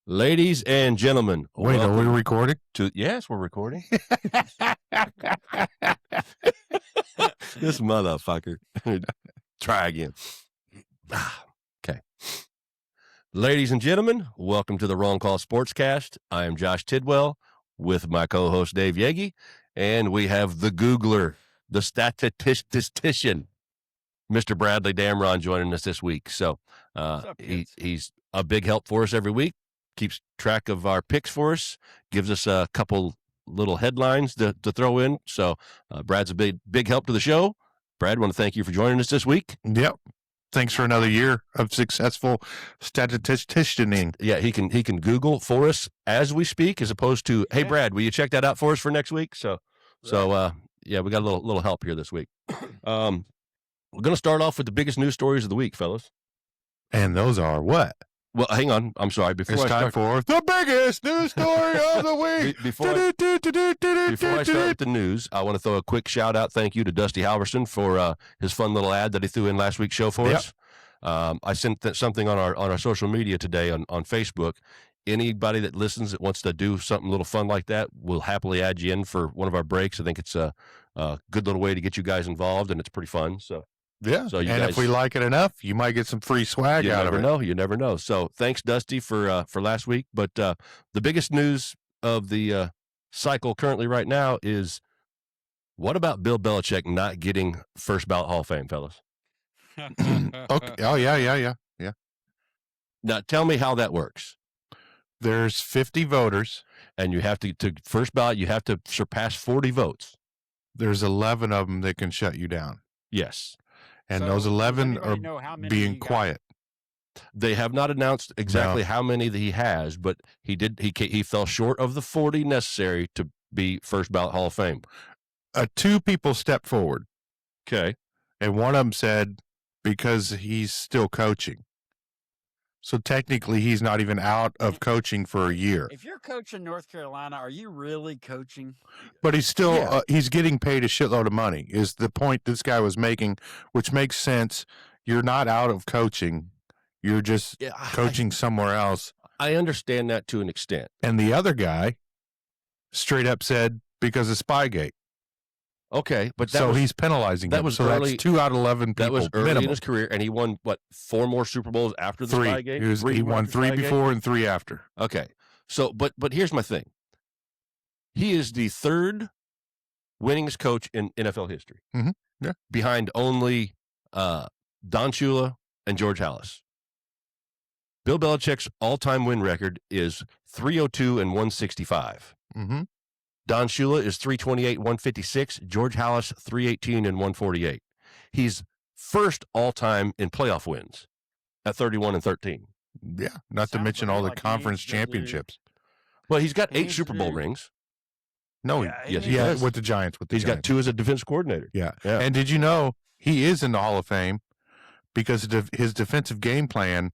Ladies and gentlemen, wait, are we recording? Yes, we're recording. This motherfucker. Try again. Okay. Ladies and gentlemen, welcome to the Wrong Call Sportscast. I am Josh Tidwell with my co-host Dave Yegi, and we have the Googler, the statistician, Mr. Bradley Damron, joining us this week. So he's a big help for us every week. Keeps track of our picks for us, gives us a couple little headlines to throw in. So Brad's a big help to the show. Brad, want to thank you for joining us this week. Yep. Thanks for another year of successful statisticianing. Yeah, he can Google for us as we speak, as opposed to, hey, Brad, will you check that out for us for next week? So we got a little help here this week. We're going to start off with the biggest news stories of the week, fellas. And those are what? Well, hang on. I'm sorry. It's time for the biggest news story of the week. Before I start with the news, I want to throw a quick shout out. Thank you to Dusty Halverson for his fun little ad that he threw in last week's show for us. I sent something on our social media today on Facebook. Anybody that listens that wants to do something a little fun like that, we'll happily add you in for one of our breaks. I think it's a good little way to get you guys involved, and it's pretty fun. So. Yeah, so if we like it enough, you might get some free swag out of it. You never know. So thanks, Dusty, for last week. But the biggest news of the cycle currently right now is, what about Bill Belichick not getting first ballot Hall of Fame, fellas? Okay. Oh, yeah. Now, tell me how that works. There's 50 voters. And you have to first ballot, you have to surpass 40 votes. There's 11 of them that can shut you down. Yes. And so those 11 are being quiet. They have not announced exactly how many that he has, but he fell short of the 40 necessary to be first ballot Hall of Fame. Two people stepped forward. Okay. And one of them said, because he's still coaching. So technically, he's not even out of coaching for a year. If you're coaching North Carolina, are you really coaching? But he's still he's getting paid a shitload of money, is the point this guy was making, which makes sense. You're not out of coaching. You're just coaching somewhere else. I understand that to an extent. And the other guy straight up said, because of Spygate. Okay, but he's penalizing him. Was so early, that's 2 out of 11 people. That was early minimum. in his career, and he won, 4 more Super Bowls after the Spygate? He won 3 before and 3 after. Okay, so, but here's my thing. He is the third winningest coach in NFL history. Mm-hmm. Yeah. Behind only Don Shula and George Halas. Bill Belichick's all-time win record is 302 and 165. Mm-hmm. Don Shula is 328, 156. George Halas, 318 and 148. He's first all-time in playoff wins at 31 and 13. Yeah, not to mention all the conference championships. Well, he's got 8 Super Bowl rings. No, yes, with the Giants. He's got 2 as a defense coordinator. Yeah. And did you know he is in the Hall of Fame because his defensive game plan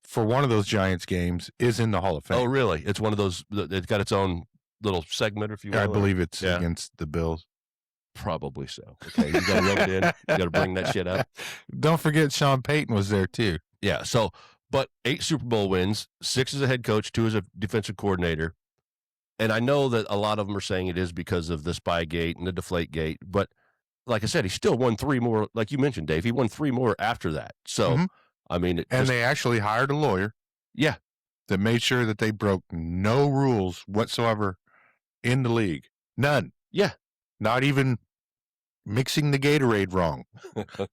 for one of those Giants games is in the Hall of Fame. Oh, really? It's one of those. It's got its own little segment, if you will. I believe it's against the Bills. Probably so. Okay, you got to rub it in. You got to bring that shit up. Don't forget Sean Payton was there too. Yeah. So, but 8 Super Bowl wins, 6 as a head coach, 2 as a defensive coordinator, and I know that a lot of them are saying it is because of the Spygate and the Deflategate. But like I said, he still won 3 more. Like you mentioned, Dave, he won 3 more after that. So, I mean, they actually hired a lawyer. Yeah. That made sure that they broke no rules whatsoever in the league. None. Yeah. Not even mixing the Gatorade wrong.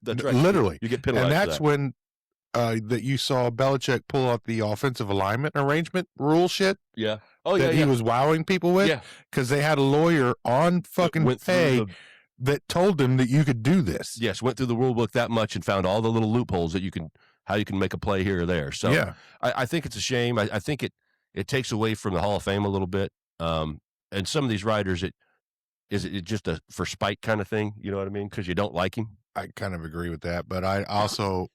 That's right. Literally. You get penalized. And that's when that you saw Belichick pull out the offensive alignment arrangement rule shit. Yeah. He was wowing people with. Yeah. Because they had a lawyer on fucking pay that told them that you could do this. Yes. Went through the rule book that much and found all the little loopholes that how you can make a play here or there. So I think it's a shame. I think it takes away from the Hall of Fame a little bit. And some of these writers, is it just a for spite kind of thing? You know what I mean? Because you don't like him. I kind of agree with that. But I also,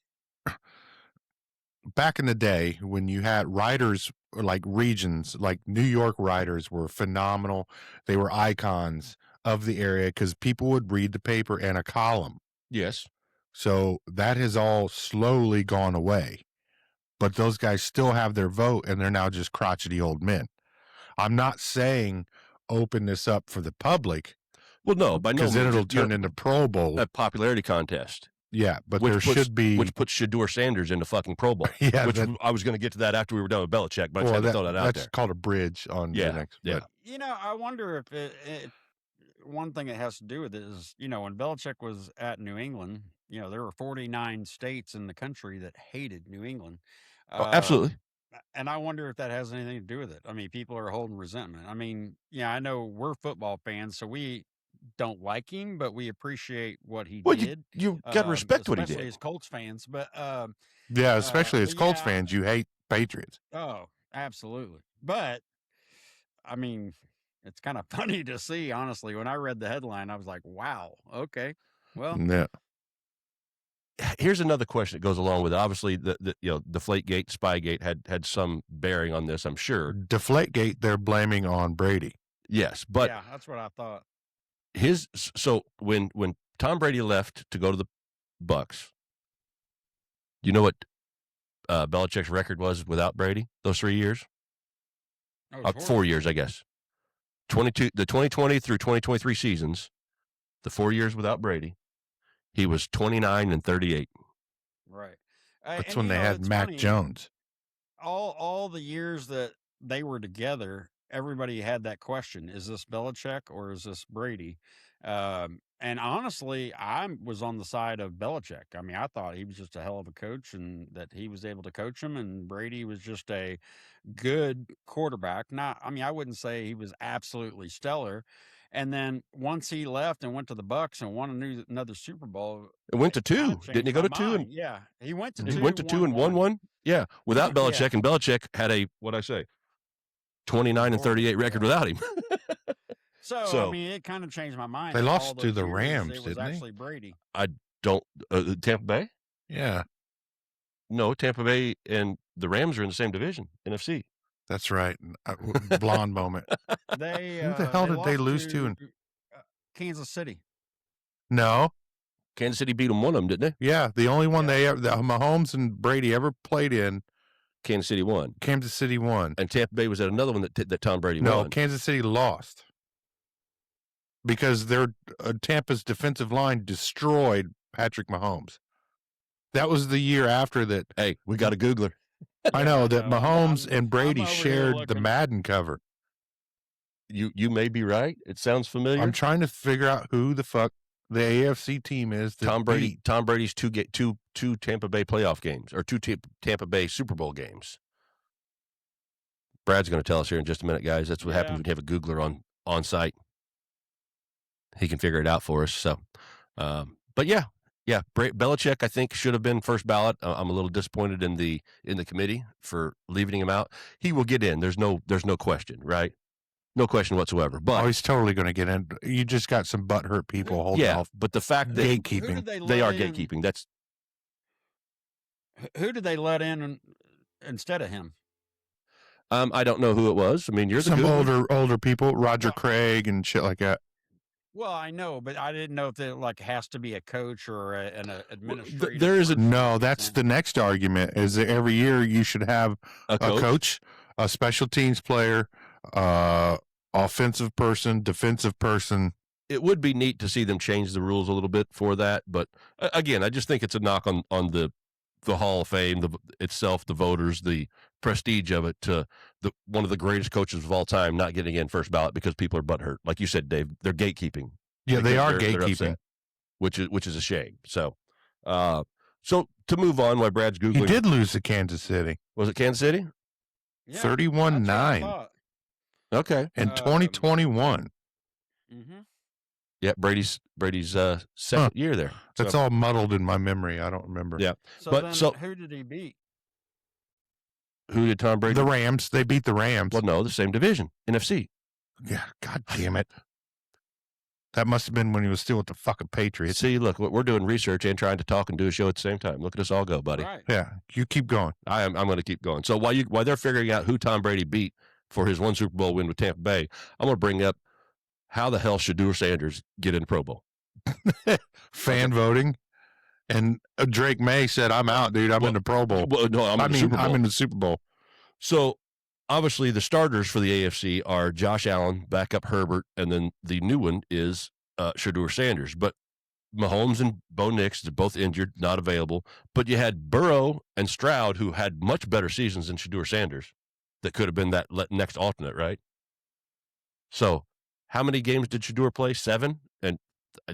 back in the day when you had writers like regions, like New York writers were phenomenal. They were icons of the area because people would read the paper and a column. Yes. So that has all slowly gone away. but those guys still have their vote, and they're now just crotchety old men. I'm not saying open this up for the public. Well, no, by no means. Because then it'll turn into Pro Bowl. A popularity contest. Yeah, but there should be. Which puts Shedeur Sanders into fucking Pro Bowl. Yeah. I was going to get to that after we were done with Belichick, but I just had to throw that out there. That's called a bridge on the next. Yeah. But. You know, I wonder if one thing it has to do with it is, you know, when Belichick was at New England, you know, there were 49 states in the country that hated New England. Absolutely. And I wonder if that has anything to do with it. I mean, people are holding resentment. I mean, yeah, I know we're football fans, so we don't like him, but we appreciate what he did. You got to respect what he did. Especially as Colts fans. But yeah, especially as Colts fans, you hate Patriots. Oh, absolutely. But I mean, it's kind of funny to see, honestly. When I read the headline, I was like, wow, okay. Well, yeah. Here's another question that goes along with it. Obviously, the Deflategate, Spygate had some bearing on this, I'm sure. Deflategate, they're blaming on Brady. Yes, but yeah, that's what I thought. So when Tom Brady left to go to the Bucs, you know what Belichick's record was without Brady those 3 years? 4 years, I guess. The 2020 through 2023 seasons, the 4 years without Brady, he was 29-38. Right. That's when they had Mac Jones. All the years that they were together, everybody had that question: is this Belichick or is this Brady? And honestly, I was on the side of Belichick. I mean, I thought he was just a hell of a coach, and that he was able to coach him. And Brady was just a good quarterback. I wouldn't say he was absolutely stellar. And then once he left and went to the Bucs and won another Super Bowl, it went to 2. Didn't he go to 2? Yeah, he went to 2. He went to 2 and won 1. Yeah, without Belichick, and Belichick had a 29-38 record without him. So I mean, it kind of changed my mind. They lost to the Rams, didn't they? It was actually Brady. I don't. Tampa Bay? Yeah. No, Tampa Bay and the Rams are in the same division, NFC. That's right. Blonde moment. Who the hell did they lose to? Kansas City. No. Kansas City beat them, one of them, didn't they? Yeah, the only one Mahomes and Brady ever played in. Kansas City won. Kansas City won. And Tampa Bay was at another one that Tom Brady won. No, Kansas City lost. Because Tampa's defensive line destroyed Patrick Mahomes. That was the year after that. Hey, we got a Googler. I know that Mahomes and Brady shared the Madden cover. You may be right. It sounds familiar. I'm trying to figure out who the fuck the AFC team is. Tom Brady's two Tampa Bay playoff games, or two Tampa Bay Super Bowl games. Brad's going to tell us here in just a minute, guys. That's what happens when you have a Googler on site. He can figure it out for us. So, but yeah. Belichick, I think, should have been first ballot. I'm a little disappointed in the committee for leaving him out. He will get in. There's no question, right? No question whatsoever. But he's totally going to get in. You just got some butthurt people holding off. But the fact that gatekeeping, they are gatekeeping. That's who did they let in instead of him? I don't know who it was. I mean, you're some older people, Roger Craig and shit like that. Well, I know, but I didn't know if it has to be a coach or an administrator. There is no. That's the next argument. Is that every year you should have a coach, a special teams player, offensive person, defensive person. It would be neat to see them change the rules a little bit for that, but again, I just think it's a knock on the Hall of Fame itself, the voters, the prestige of it, to one of the greatest coaches of all time not getting in first ballot because people are butthurt. Like you said, Dave, they're gatekeeping. Yeah, they are gatekeeping, upset, which is a shame. So, so to move on, while Brad's Googling, he did lose to Kansas City. Was it Kansas City? Yeah, 31-9. Okay, in 2021. Mm-hmm. Yeah, Brady's second year there. That's all muddled in my memory. I don't remember. Yeah, so who did he beat? Who did Tom Brady? The Rams. They beat the Rams. Well, no, the same division, NFC. Yeah, God damn it. That must have been when he was still with the fucking Patriots. See, look, we're doing research and trying to talk and do a show at the same time. Look at us all go, buddy. Right. Yeah, you keep going. I'm going to keep going. So while they're figuring out who Tom Brady beat for his one Super Bowl win with Tampa Bay, I'm going to bring up how the hell Shedeur Sanders get in the Pro Bowl? Fan voting. And Drake May said, "I'm out, dude. I'm in the Pro Bowl." Well, no, I'm in the Super Bowl. I'm in the Super Bowl. So obviously the starters for the AFC are Josh Allen, backup Herbert, and then the new one is Shedeur Sanders. But Mahomes and Bo Nix, they're both injured, not available. But you had Burrow and Stroud, who had much better seasons than Shedeur Sanders, that could have been that next alternate, right? So how many games did Shedeur play? 7? And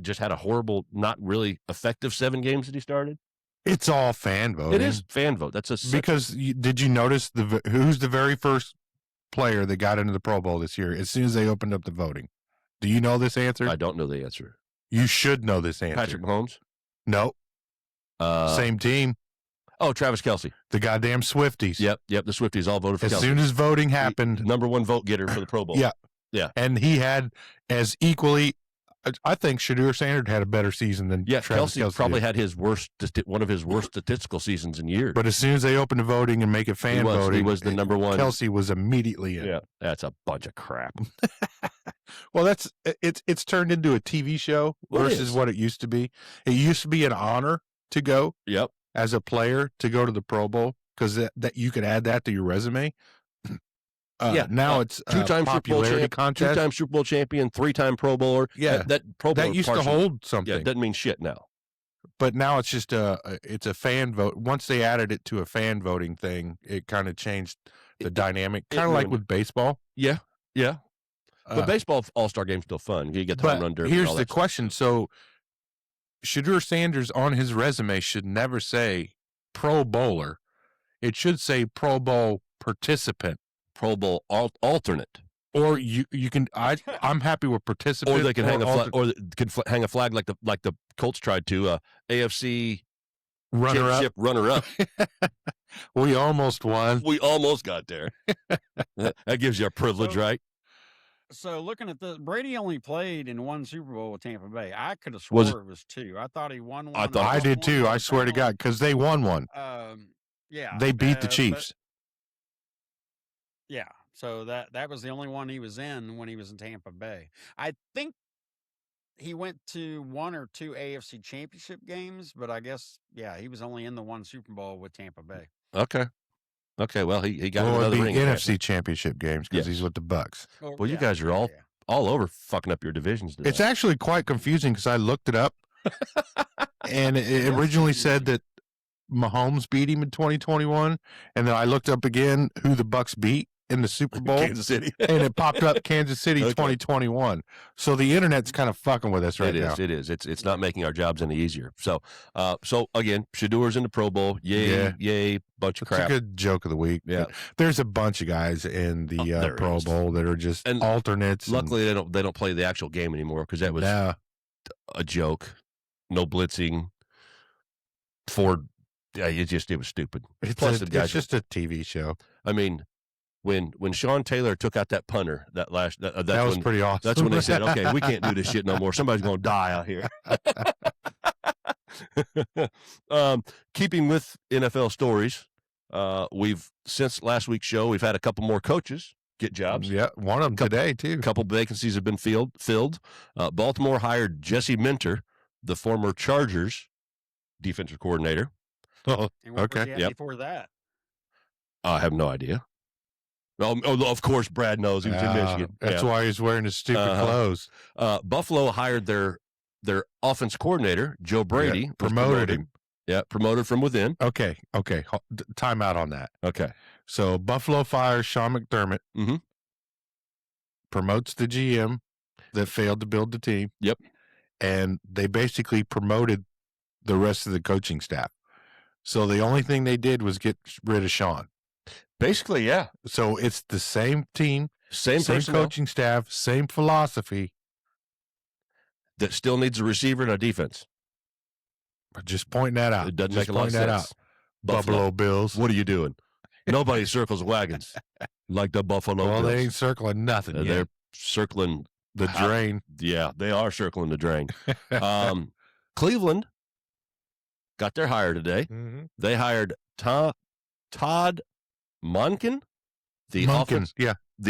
just had a horrible, not really effective 7 games that he started? It's all fan voting. It is fan vote. That's did you notice who's the very first player that got into the Pro Bowl this year as soon as they opened up the voting? Do you know this answer? I don't know the answer. You should know this answer. Patrick Mahomes? No. Same team. Oh, Travis Kelce. The goddamn Swifties. Yep. The Swifties all voted for Kelce. As soon as voting happened. Number 1 vote getter for the Pro Bowl. Yeah. And he had as equally, I think Shedeur Sanders had a better season than Travis Kelce probably did. had one of his worst statistical seasons in years. But as soon as they opened the voting and make it fan voting, he was the number 1. Kelce was immediately in. Yeah, that's a bunch of crap. Well, it's turned into a TV show versus what it used to be. It used to be an honor to go. Yep. As a player to go to the Pro Bowl because that you could add that to your resume. Now it's 2-time popularity contest. 2-time Super Bowl champion, 3-time Pro Bowler. Yeah, that Pro Bowler that used to hold something. Yeah, it doesn't mean shit now. But now it's just it's a fan vote. Once they added it to a fan voting thing, it kind of changed the dynamic. Kind of like with baseball. Yeah. But baseball All-Star game's still fun. You get the home run derby. Here's the question: so Shedeur Sanders on his resume should never say Pro Bowler. It should say Pro Bowl participant. Pro Bowl alternate, or you can. I'm happy with participant, or they can hang a flag, or hang a flag like the Colts tried to. AFC championship runner-up. We almost won. We almost got there. That gives you a privilege, right? So looking at this, Brady only played in 1 Super Bowl with Tampa Bay. I could have swore it was 2. I thought he won 1. I thought I did too. I swear to God, because they won 1. Yeah, they beat the Chiefs. Yeah, so that was the only one he was in when he was in Tampa Bay. I think he went to 1 or 2 AFC Championship games, but I guess he was only in the 1 Super Bowl with Tampa Bay. Okay. Well, he got another ring. NFC Championship games because he's with the Bucks. Well, you guys are all over fucking up your divisions today. It's actually quite confusing because I looked it up, and it originally said that Mahomes beat him in 2021, and then I looked up again who the Bucks beat in the Super Bowl, Kansas City, and it popped up Kansas City 2021. So the internet's kind of fucking with us right now. It is. It's not making our jobs any easier. So again, Shedeur's in the Pro Bowl. Yay, bunch of crap. It's a good joke of the week. Yeah, there's a bunch of guys in the Pro Bowl that are just alternates. Luckily, they don't play the actual game anymore because that was a joke. No blitzing. It was stupid. It's just a TV show. I mean, when Sean Taylor took out that punter, that was pretty awesome. That's when they said, "Okay, we can't do this shit no more. Somebody's going to die out here." Keeping with NFL stories, we've since last week's show, we've had a couple more coaches get jobs. Yeah, one of them today too. A couple vacancies have been filled. Baltimore hired Jesse Minter, the former Chargers defensive coordinator. Oh, okay. Before that, I have no idea. Oh, of course, Brad knows. He was in Michigan. That's why he's wearing his stupid clothes. Buffalo hired their offense coordinator, Joe Brady. Yeah, promoted him. Yeah, promoted from within. Okay. Time out on that. Okay. So Buffalo fires Sean McDermott. Mm-hmm. Promotes the GM that failed to build the team. Yep. And they basically promoted the rest of the coaching staff. So the only thing they did was get rid of Sean. Basically, yeah. So it's the same team, same coaching staff, same philosophy. That still needs a receiver and a defense. Just pointing that out. It doesn't make a lot of sense. Buffalo Bills. What are you doing? Nobody circles wagons like the Buffalo Bills. Well, they ain't circling nothing yet. They're circling the drain. Yeah, they are circling the drain. Cleveland got their hire today. Mm-hmm. They hired Todd Monken, the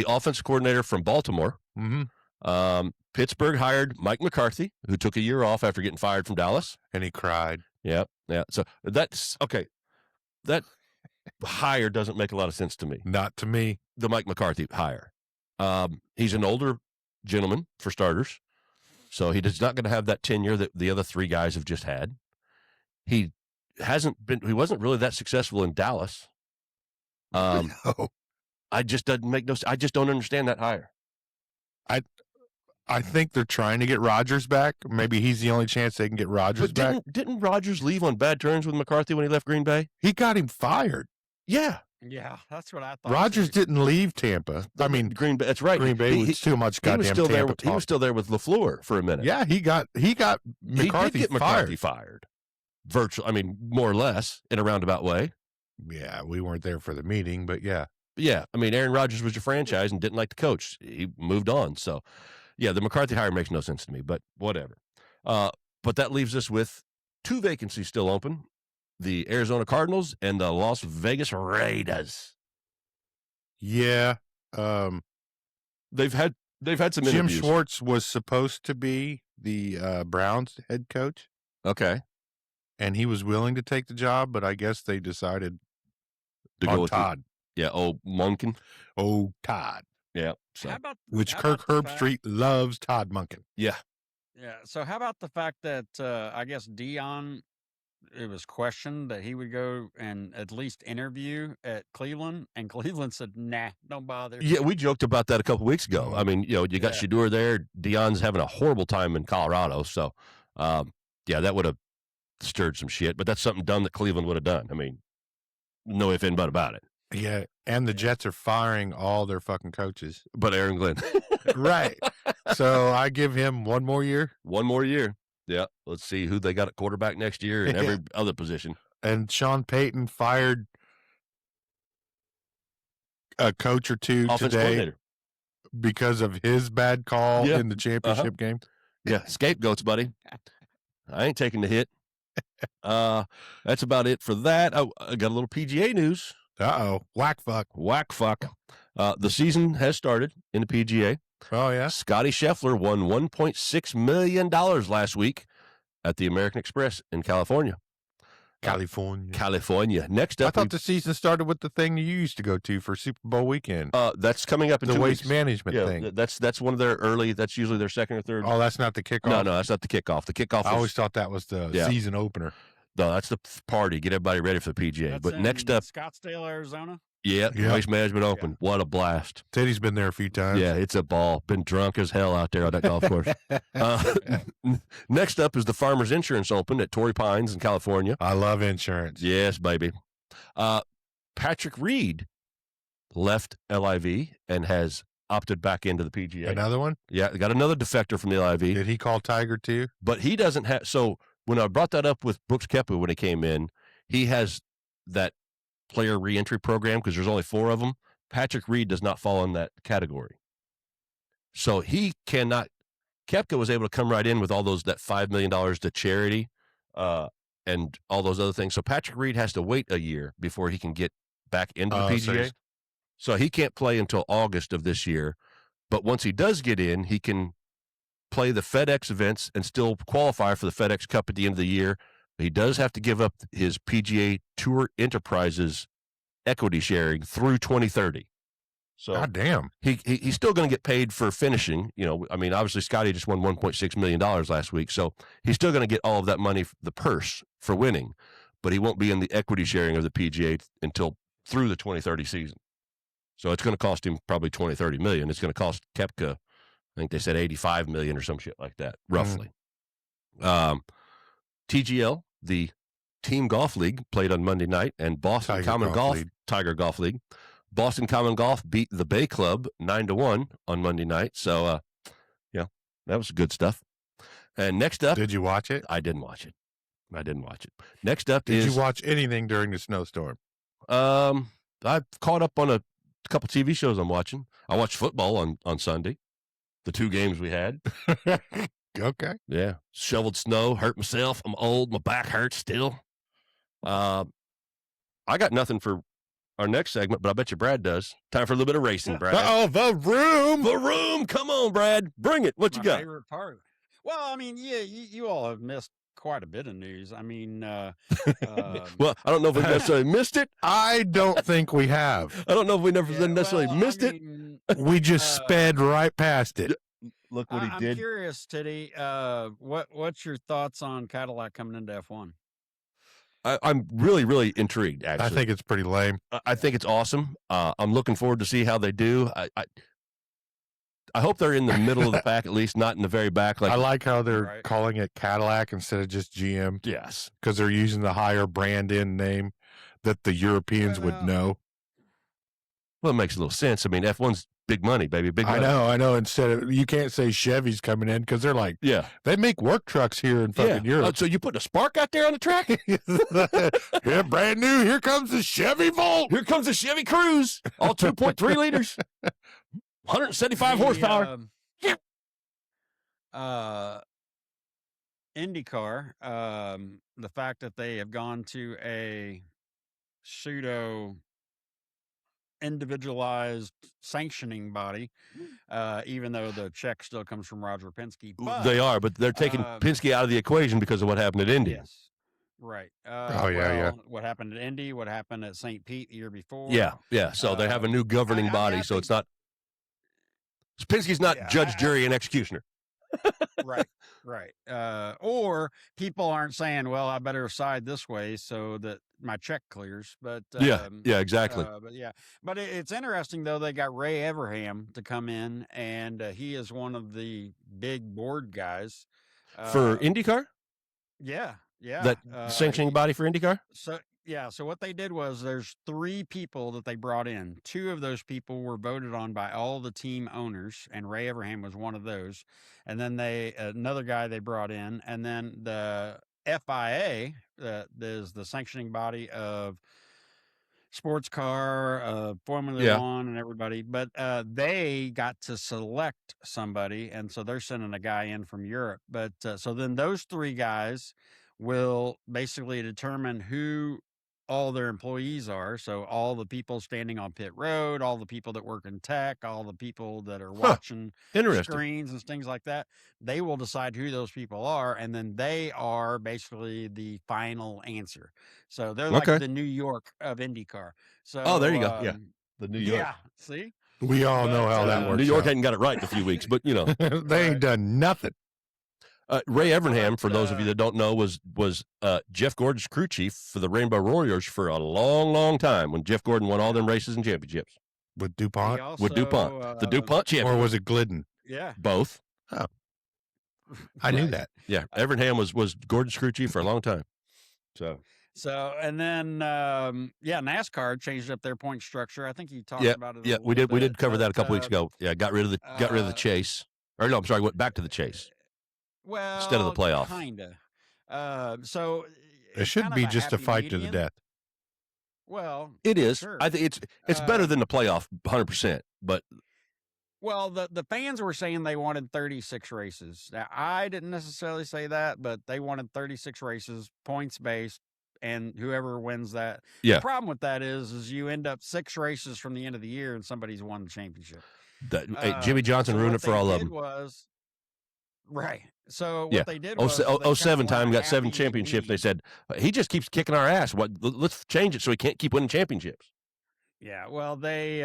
offense coordinator from Baltimore. Mm-hmm. Pittsburgh hired Mike McCarthy, who took a year off after getting fired from Dallas. And he cried. Yeah. So that's okay. That hire doesn't make a lot of sense to me. Not to me. The Mike McCarthy hire. He's an older gentleman, for starters. So he's not going to have that tenure that the other three guys have just had. He wasn't really that successful in Dallas. No. I just don't understand that hire. I think they're trying to get Rodgers back. Maybe he's the only chance they can get Rodgers back. Didn't Rodgers leave on bad terms with McCarthy when he left Green Bay? He got him fired. Yeah. Yeah, that's what I thought. Rodgers didn't leave Tampa. I mean, Green Bay. That's right. Green Bay was too much goddamn he was still Tampa there. He was still there with LaFleur for a minute. Yeah, he got McCarthy fired. Virtually, I mean, more or less in a roundabout way. Yeah, we weren't there for the meeting, but yeah. Yeah, I mean, Aaron Rodgers was your franchise and didn't like the coach. He moved on. So, yeah, the McCarthy hire makes no sense to me, but whatever. But that leaves us with two vacancies still open: the Arizona Cardinals and the Las Vegas Raiders. Yeah, they've had some Jim interviews. Schwartz was supposed to be the Browns head coach. Okay, and he was willing to take the job, but I guess they decided to go with Todd. Monken. Oh, Todd. Yeah. So. Kirk Herbstreit loves Todd Monken. Yeah. Yeah. So how about the fact that I guess Dion, it was questioned that he would go and at least interview at Cleveland, and Cleveland said, "Nah, don't bother." Yeah, we joked about that a couple weeks ago. I mean, you got Shedeur there. Dion's having a horrible time in Colorado, so that would have stirred some shit. But that's something dumb that Cleveland would have done. I mean, no if and but about it. Yeah, and the Jets are firing all their fucking coaches. But Aaron Glenn. Right. So I give him one more year. One more year. Yeah. Let's see who they got at quarterback next year and every other position. And Sean Payton fired a coach or two today because of his bad call in the championship game. Yeah. Scapegoats, buddy. I ain't taking the hit. That's about it for that. I got a little PGA news. Whack fuck. The season has started in the PGA. Oh, yeah. Scotty Scheffler won $1.6 million last week at the American Express in California. California. Next up, I thought the season started with the thing you used to go to for Super Bowl weekend. That's coming up in the 2 waste weeks. management thing. That's one of their early. That's usually their second or third. Oh, that's not the kickoff. No, that's not the kickoff. The kickoff. I always thought that was the season opener. No, that's the party. Get everybody ready for the PGA. That's but next up, Scottsdale, Arizona. Yeah, Waste Management Open. What a blast. Teddy's been there a few times. Yeah, it's a ball. Been drunk as hell out there on that golf course. Next up is the Farmers Insurance Open at Torrey Pines in California. I love insurance. Yes, baby. Patrick Reed left LIV and has opted back into the PGA. Another one? Yeah, got another defector from the LIV. Did he call Tiger too? But he doesn't have. So when I brought that up with Brooks Koepka when he came in, he has that player reentry program because there's only 4 of them. Patrick Reed does not fall in that category. So he cannot. Koepka was able to come right in with all that $5 million to charity and all those other things. So Patrick Reed has to wait a year before he can get back into the PGA. So he can't play until August of this year. But once he does get in, he can play the FedEx events and still qualify for the FedEx Cup at the end of the year. He does have to give up his PGA Tour Enterprises equity sharing through 2030. So God damn. He's still going to get paid for finishing. I mean, obviously Scotty just won $1.6 million last week. So he's still going to get all of that money, the purse for winning, but he won't be in the equity sharing of the PGA until through the 2030 season. So it's going to cost him probably $20-30 million. It's going to cost Koepka, I think they said $85 million or some shit like that, roughly. TGL, the Team Golf League, played on Monday night, and Boston Tiger Golf League. Boston Common Golf beat the Bay Club 9-1 on Monday night. So, that was good stuff. And next up, did you watch it? I didn't watch it. Next up did you watch anything during the snowstorm? I've caught up on a couple TV shows I'm watching. I watched football on Sunday, the 2 games we had. Okay. Yeah. Shoveled snow, hurt myself. I'm old. My back hurts still. I got nothing for our next segment, but I bet you Brad does. Time for a little bit of racing, Brad. Oh, the room. The room. Come on, Brad. Bring it. What you got? Favorite part. Well, I mean, yeah, you all have missed quite a bit of news. I mean, Well, I don't know if we necessarily missed it. I don't think we have. I don't know if we necessarily missed it. We just sped right past it. Look what he I'm did. curious, Titty. What's your thoughts on Cadillac coming into F1? I'm really, really intrigued, actually. I think it's pretty lame. I think it's awesome. I'm looking forward to see how they do. I hope they're in the middle of the pack, at least not in the very back. I like how they're calling it Cadillac instead of just GM. Yes. Because they're using the higher brand in name that the Europeans would know. Well, it makes a little sense. I mean, F1's big money, baby. Big money. I know. Instead of, you can't say Chevy's coming in because they're like, they make work trucks here in fucking Europe. So you put a Spark out there on the track? Yeah, brand new. Here comes the Chevy Volt. Here comes the Chevy Cruze. All 2.3 liters. 175 horsepower. IndyCar, the fact that they have gone to a pseudo individualized sanctioning body, even though the check still comes from Roger Penske. But, they are, but they're taking Penske out of the equation because of what happened at Indy. Yes. Right. What happened at Indy, what happened at St. Pete the year before. Yeah. So they have a new governing body, so it's not Penske's not judge, jury, and executioner. Right. Or people aren't saying, well, I better side this way so that my check clears. But exactly. But it's interesting, though. They got Ray Everham to come in, and he is one of the big board guys. For IndyCar? Yeah. That sanctioning body for IndyCar? So what they did was there's 3 people that they brought in. 2 of those people were voted on by all the team owners, and Ray Everham was one of those. And then another guy they brought in, and then the FIA, that is the sanctioning body of sports car, Formula One, and everybody. But they got to select somebody, and so they're sending a guy in from Europe. But so then those 3 guys will basically determine who all their employees are. So all the people standing on pit road, all the people that work in tech, all the people that are watching screens and things like that, they will decide who those people are. And then they are basically the final answer. So they're like the New York of IndyCar. So, there you go. Yeah. The New York. Yeah. See? We all know how that works. New York hadn't got it right in a few weeks, but they ain't done nothing. Ray Everham, for those of you that don't know, was Jeff Gordon's crew chief for the Rainbow Warriors for a long, long time when Jeff Gordon won all them races and championships. With DuPont? With DuPont. The DuPont champion. Or was it Glidden? Yeah. Both. Oh. I knew that. Yeah. Everham was Gordon's crew chief for a long time. So, and then, NASCAR changed up their point structure. I think you talked about it. Yeah, we did. We did cover that a couple weeks ago. Yeah, got rid of the chase. Or no, I'm sorry, went back to the chase. Well, instead of the playoff, kinda. So it should be just a fight to the death. Well, it is. Sure. I think it's better than the playoff, 100%. But the fans were saying they wanted 36 races. Now, I didn't necessarily say that, but they wanted 36 races, points based, and whoever wins that. Yeah. The problem with that is you end up 6 races from the end of the year and somebody's won the championship. Jimmy Johnson ruined it for all of them. Right. So what they did was 07 time got 7 championships. They said he just keeps kicking our ass. Let's change it so he can't keep winning championships. Yeah. Well, they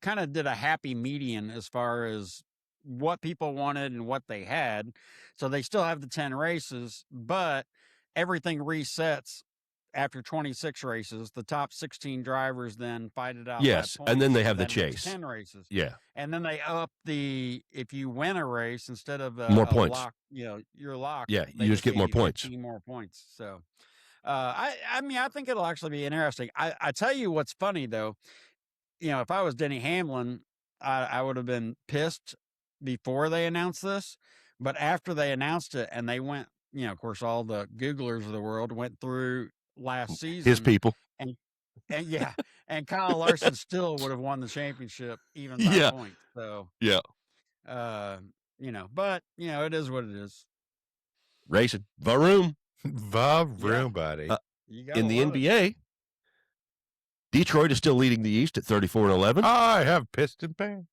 kind of did a happy median as far as what people wanted and what they had. So they still have the 10 races, but everything resets after 26 races. The top 16 drivers then fight it out. Yes, and then they have the chase. 10 races. Yeah. And then they up if you win a race instead of more points. You're locked. Yeah, you just get more points. 15 more points. So, I think it'll actually be interesting. I tell you what's funny though, if I was Denny Hamlin, I would have been pissed before they announced this, but after they announced it and they went, of course, all the Googlers of the world went through last season. His people. And Kyle Larson still would have won the championship even by point. So but it is what it is. Racing. Vroom, buddy. In the NBA, Detroit is still leading the East at 34-11. I have piston pain.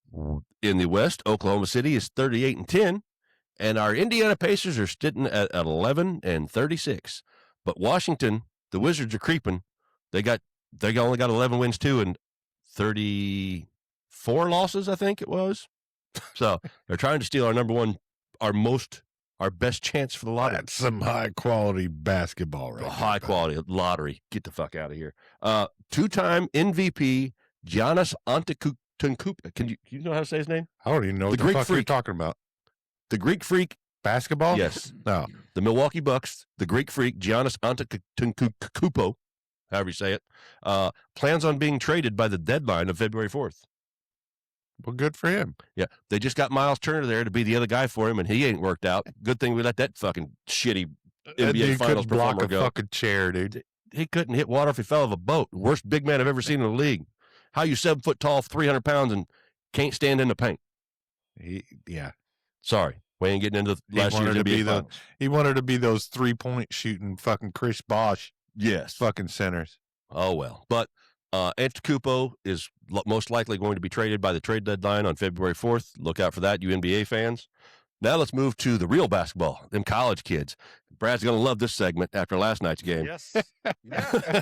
In the West, Oklahoma City is 38-10. And our Indiana Pacers are sitting at 11-36. But Washington, the Wizards are creeping. They only got 11 wins too, and 34 losses, I think it was. So they're trying to steal our number one, our best chance for the lottery. That's some high quality basketball, right? High quality lottery. Get the fuck out of here. Two-time MVP Giannis Antetokounmpo. Can you know how to say his name? I don't even know what the fuck you're talking about. The Greek Freak. Basketball? Yes. No. The Milwaukee Bucks, the Greek Freak, Giannis Antetokounmpo, however you say it, plans on being traded by the deadline of February 4th. Well, good for him. Yeah. They just got Miles Turner there to be the other guy for him, and he ain't worked out. Good thing we let that fucking shitty NBA Finals block performer a go. Fucking chair, dude. He couldn't hit water if he fell off a boat. Worst big man I've ever seen in the league. How you 7 foot tall, 300 pounds, and can't stand in the paint? Yeah. Sorry. We ain't getting into last year's NBA Finals. He wanted to be those 3-point shooting fucking Chris Bosh. Yes. Fucking centers. Oh, well. But Antetokounmpo is most likely going to be traded by the trade deadline on February 4th. Look out for that, you NBA fans. Now let's move to the real basketball, them college kids. Brad's going to love this segment after last night's game. Yes. Yeah.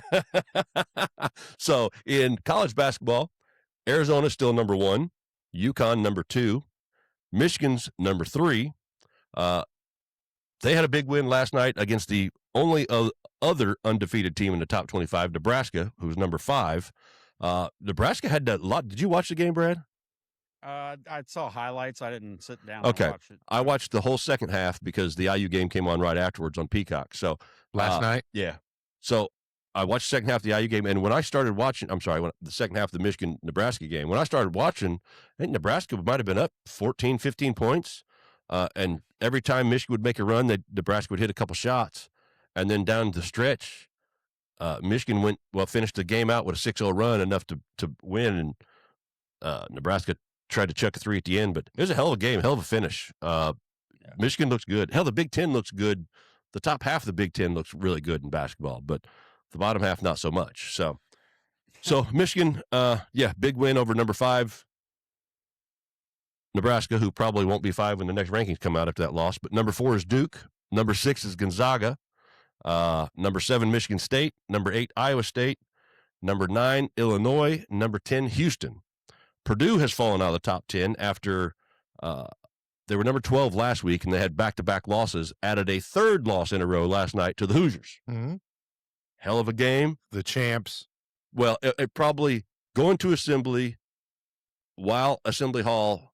So in college basketball, Arizona's still number 1, UConn number 2, Michigan's number 3. They had a big win last night against the only other undefeated team in the top 25, Nebraska, who's number 5. Nebraska had a lot. Did you watch the game, Brad? I saw highlights. I didn't sit down Okay. and watch it. I watched the whole second half because the IU game came on right afterwards on Peacock. So Last night? Yeah. So I watched the second half of the IU game, and when I started watching, the second half of the Michigan-Nebraska game, when I started watching, I think Nebraska might have been up 14, 15 points, and every time Michigan would make a run, Nebraska would hit a couple shots, and then down the stretch, Michigan finished the game out with a 6-0 run, enough to win, and Nebraska tried to chuck a 3 at the end, but it was a hell of a game, hell of a finish. Michigan looks good. Hell, the Big Ten looks good. The top half of the Big Ten looks really good in basketball, but the bottom half, not so much. So Michigan, big win over number 5, Nebraska, who probably won't be 5 when the next rankings come out after that loss. But number 4 is Duke. Number 6 is Gonzaga. Number 7, Michigan State. Number 8, Iowa State. Number 9, Illinois. Number 10, Houston. Purdue has fallen out of the top 10 after they were number 12 last week, and they had back-to-back losses, added a 3rd loss in a row last night to the Hoosiers. Mm-hmm. Hell of a game. The champs. Well, it probably going to Assembly while Assembly Hall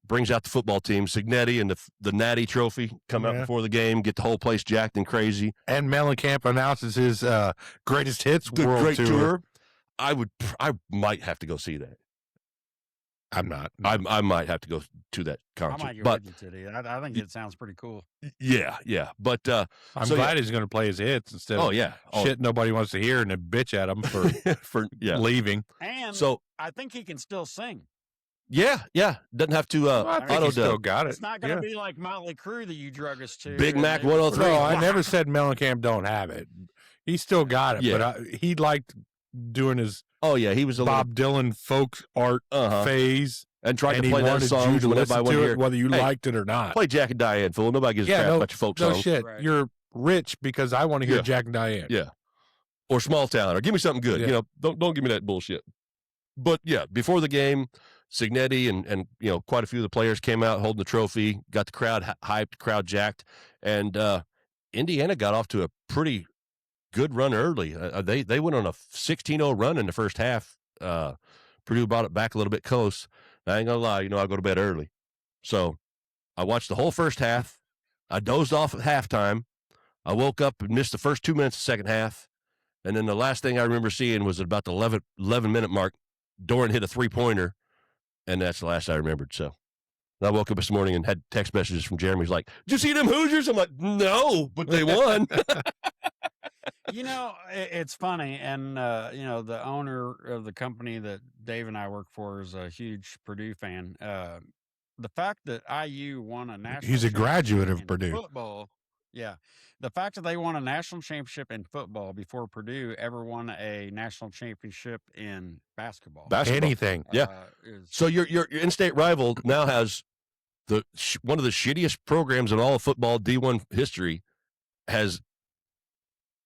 brings out the football team. Signetti and the Natty Trophy come out before the game, get the whole place jacked and crazy. And Mellencamp announces his greatest hits world tour. I might have to go see that. I'm not. I might have to go to that concert. I might go with you today. I think it sounds pretty cool. Yeah. But I'm glad he's going to play his hits instead of shit nobody wants to hear and then bitch at him for leaving. And I think he can still sing. Yeah. Doesn't have to I think he still got it. It's not going to be like Motley Crue that you drug us to. Big Mac 103. No, I never said Mellencamp don't have it. He still got it, but he liked doing his he was a Bob Dylan folk art phase. And tried to play those songs when everybody wanted to hear. Whether you liked it or not. Play Jack and Diane, fool. Nobody gives a crap about your folk songs. No shit. Right. You're rich because I want to hear Jack and Diane. Yeah. Or Small Town. Or give me something good. Yeah. Don't give me that bullshit. But, before the game, Signetti and quite a few of the players came out holding the trophy, got the crowd hyped, crowd jacked. And Indiana got off to a pretty good run early. They went on a 16-0 run in the first half. Purdue brought it back a little bit close. I ain't gonna lie, I go to bed early. So I watched the whole first half. I dozed off at halftime. I woke up and missed the first 2 minutes of the second half. And then the last thing I remember seeing was at about the 11-minute mark, Doran hit a 3-pointer, and that's the last I remembered. So I woke up this morning and had text messages from Jeremy. He's like, "Did you see them Hoosiers?" I'm like, "No, but they won." It's funny, and the owner of the company that Dave and I work for is a huge Purdue fan. The fact that IU won a national he's a graduate of Purdue football. Yeah, the fact that they won a national championship in football before Purdue ever won a national championship in basketball. Anything, So your in-state rival now has one of the shittiest programs in all of football D1 history has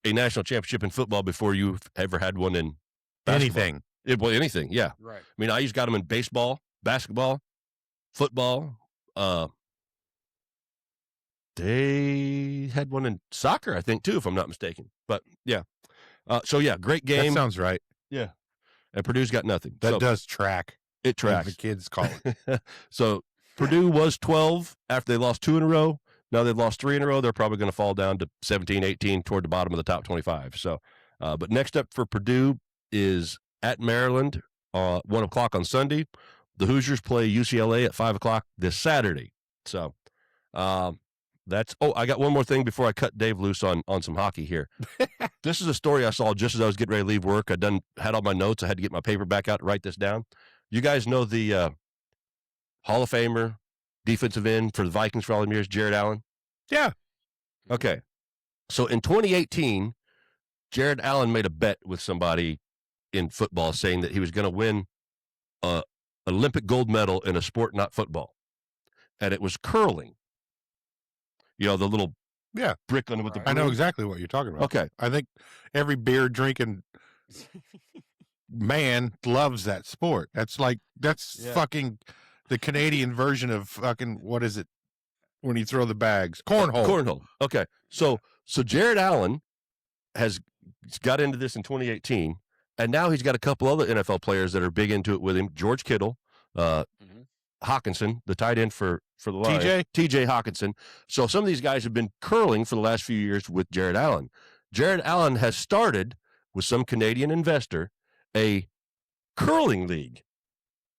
a national championship in football before you've ever had one in basketball. Anything, yeah. Right. I mean, IU's got them in baseball, basketball, football. They had one in soccer, I think, too, if I'm not mistaken. But, yeah. Great game. That sounds right. Yeah. And Purdue's got nothing. That does track. It tracks. The kids call it. So Purdue was 12 after they lost 2 in a row. Now they've lost 3 in a row. They're probably going to fall down to 17, 18 toward the bottom of the top 25. So, but next up for Purdue is at Maryland, 1 o'clock on Sunday. The Hoosiers play UCLA at 5 o'clock this Saturday. So, I got one more thing before I cut Dave loose on some hockey here. This is a story I saw just as I was getting ready to leave work. Had all my notes. I had to get my paper back out to write this down. You guys know the Hall of Famer, defensive end for the Vikings for all them years, Jared Allen? Yeah. Okay. So in 2018, Jared Allen made a bet with somebody in football saying that he was going to win an Olympic gold medal in a sport not football. And it was curling. You know, the little brick on it with the I know exactly what you're talking about. Okay. I think every beer drinking man loves that sport. That's fucking the Canadian version of fucking, what is it when you throw the bags? Cornhole. Okay. So Jared Allen has got into this in 2018, and now he's got a couple other NFL players that are big into it with him. George Kittle, Hawkinson, the tight end for the Lions. TJ Hawkinson. So some of these guys have been curling for the last few years with Jared Allen. Jared Allen has started with some Canadian investor a curling league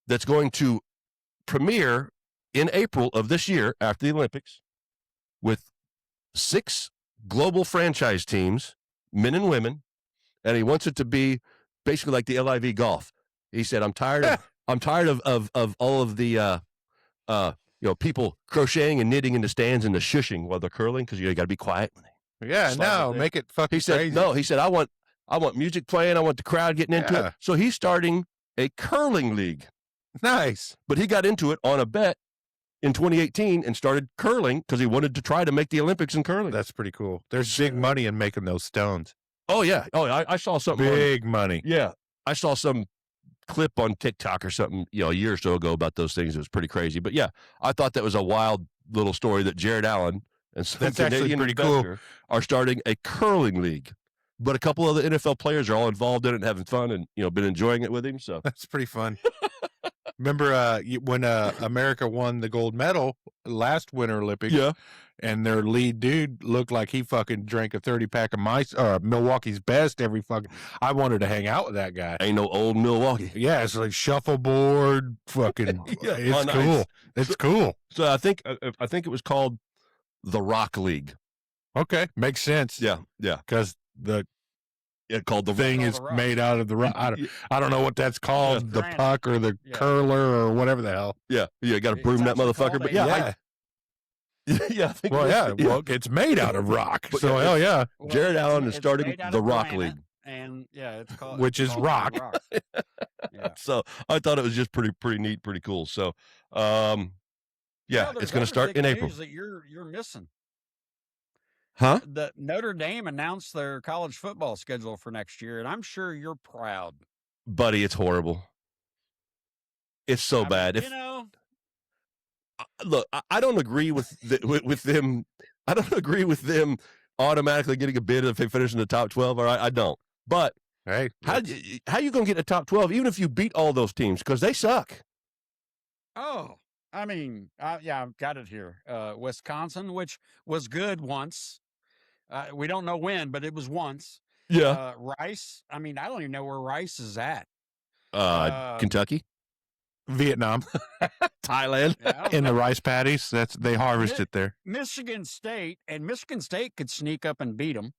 that's going to premiere in April of this year after the Olympics with 6 global franchise teams, men and women, and he wants it to be basically like the LIV golf. He said, I'm tired of all of the people crocheting and knitting in the stands and the shushing while they're curling because you got to be quiet. Yeah, no, make it fucking crazy. No, he said, I want music playing. I want the crowd getting into it. So he's starting a curling league. Nice. But he got into it on a bet in 2018 and started curling because he wanted to try to make the Olympics in curling. That's pretty cool. There's big money in making those stones. Oh, yeah. Oh, I saw something. Big money. Yeah. I saw some clip on TikTok or something, a year or so ago about those things. It was pretty crazy. But, yeah, I thought that was a wild little story that Jared Allen and some Canadian investor are starting a curling league. But a couple of the NFL players are all involved in it and having fun and, been enjoying it with him. So that's pretty fun. Remember when America won the gold medal last Winter Olympics? Yeah. And their lead dude looked like he fucking drank a 30-pack of Milwaukee's Best every fucking. I wanted to hang out with that guy. Ain't no old Milwaukee. Yeah, it's like shuffleboard, fucking. It's cool. Nice. It's cool. So I think it was called the Rock League. Okay, makes sense. Yeah. Because called the thing is made out of the rock. I don't know what that's called, the puck or the curler or whatever the hell. Yeah, you got to broom that motherfucker. But I think well, it's made out of rock. But so hell yeah. Well, Jared Allen is starting the Rock League, and it's called which is rock. So I thought it was just pretty neat, pretty cool. So it's going to start in April. That you're missing. Huh? The Notre Dame announced their college football schedule for next year, and I'm sure you're proud. Buddy, it's horrible. It's so bad. Look, I don't agree with them. I don't agree with them automatically getting a bid if they finish in the top 12. All right, I don't. But hey, how you going to get in the top 12 even if you beat all those teams because they suck? Oh, I mean, I've got it here. Wisconsin, which was good once. We don't know when, but it was once. Yeah. Rice. I mean, I don't even know where Rice is at. Kentucky, Vietnam, Thailand. In the rice paddies. They harvest it there. Michigan State could sneak up and beat them.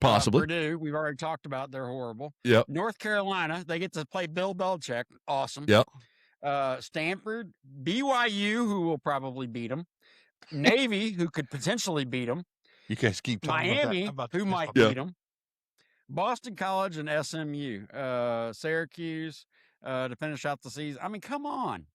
Possibly. Purdue, we've already talked about. They're horrible. Yep. North Carolina, they get to play Bill Belichick. Awesome. Yep. Stanford, BYU, who will probably beat them. Navy, who could potentially beat them. You guys keep talking Miami, about who might beat them. Boston College and SMU. Syracuse, to finish out the season. I mean, come on.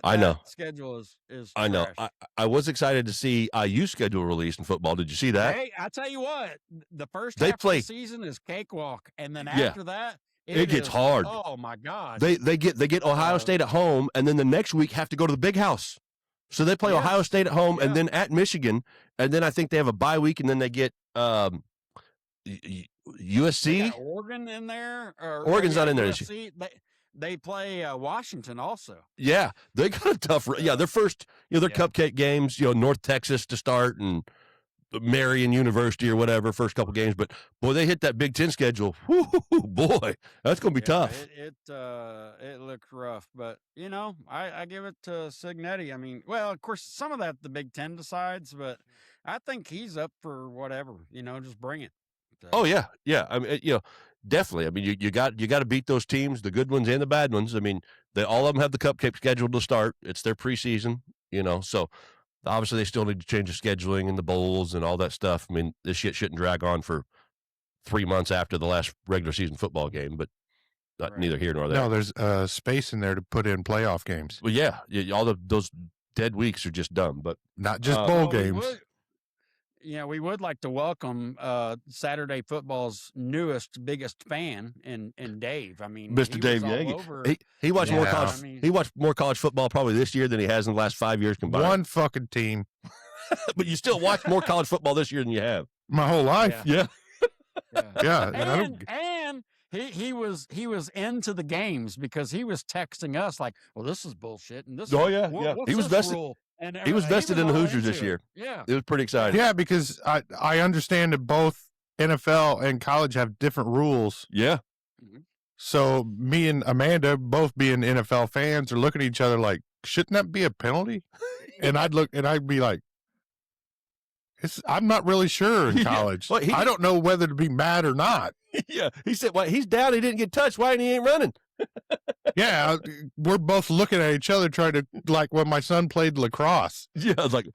I know. That schedule is I know. trash. I was excited to see IU schedule released in football. Did you see that? Hey, I tell you what, the first They half play- of the season is cakewalk, and then Yeah. after that, It gets is- hard. Oh my God. They get Ohio State at home, and then the next week have to go to the Big House. So they play Yes. Ohio State at home, Yeah. and then at Michigan, and then I think they have a bye week, and then they get They USC. got Oregon in there. Oregon's not in there this USC. They play Washington also. Yeah, they got a tough. Yeah, their first, their Yeah. cupcake games. North Texas to start, and Marion University or whatever. First couple games, but boy, they hit that Big Ten schedule. Whoo, boy, that's gonna be tough. It looked rough, but I give it to Signetti. I mean, well, of course, some of that the Big Ten decides, but I think he's up for whatever. Just bring it. So, Oh yeah. I mean, definitely. I mean, you got to beat those teams, the good ones and the bad ones. I mean, all of them have the cupcake scheduled to start. It's their preseason, so obviously they still need to change the scheduling and the bowls and all that stuff. I mean, this shit shouldn't drag on for 3 months after the last regular season football game, but Right. neither here nor there. No, there's space in there to put in playoff games, Well, yeah, all those dead weeks are just dumb. But not just bowl well, games. We would like to welcome Saturday football's biggest fan in Dave. I mean, Mr. he Dave was all Yang, over. he watched more Yeah. college. I mean- He watched more college football probably this year than he has in the last 5 years combined. One fucking team, But you still watch more college football this year than you have. my whole life. Yeah. Yeah, and I don't- and he was into the games because he was texting us like, "Well, this is bullshit," and this. Oh, is, yeah, what- yeah. what's He was this vested- rule?" And he was vested in the all Hoosiers this into year. it. Yeah, It was pretty exciting. Yeah, because I understand that both NFL and college have different rules. Yeah. So me and Amanda, both being NFL fans, are looking at each other like, shouldn't that be a penalty? And I'd be like, I'm not really sure in Yeah. college. Well, I don't know whether to be mad or not. Yeah. He said, well, he's down. He didn't get touched. Why ain't he running? Yeah, we're both looking at each other trying to, like when my son played lacrosse. Yeah. I was like,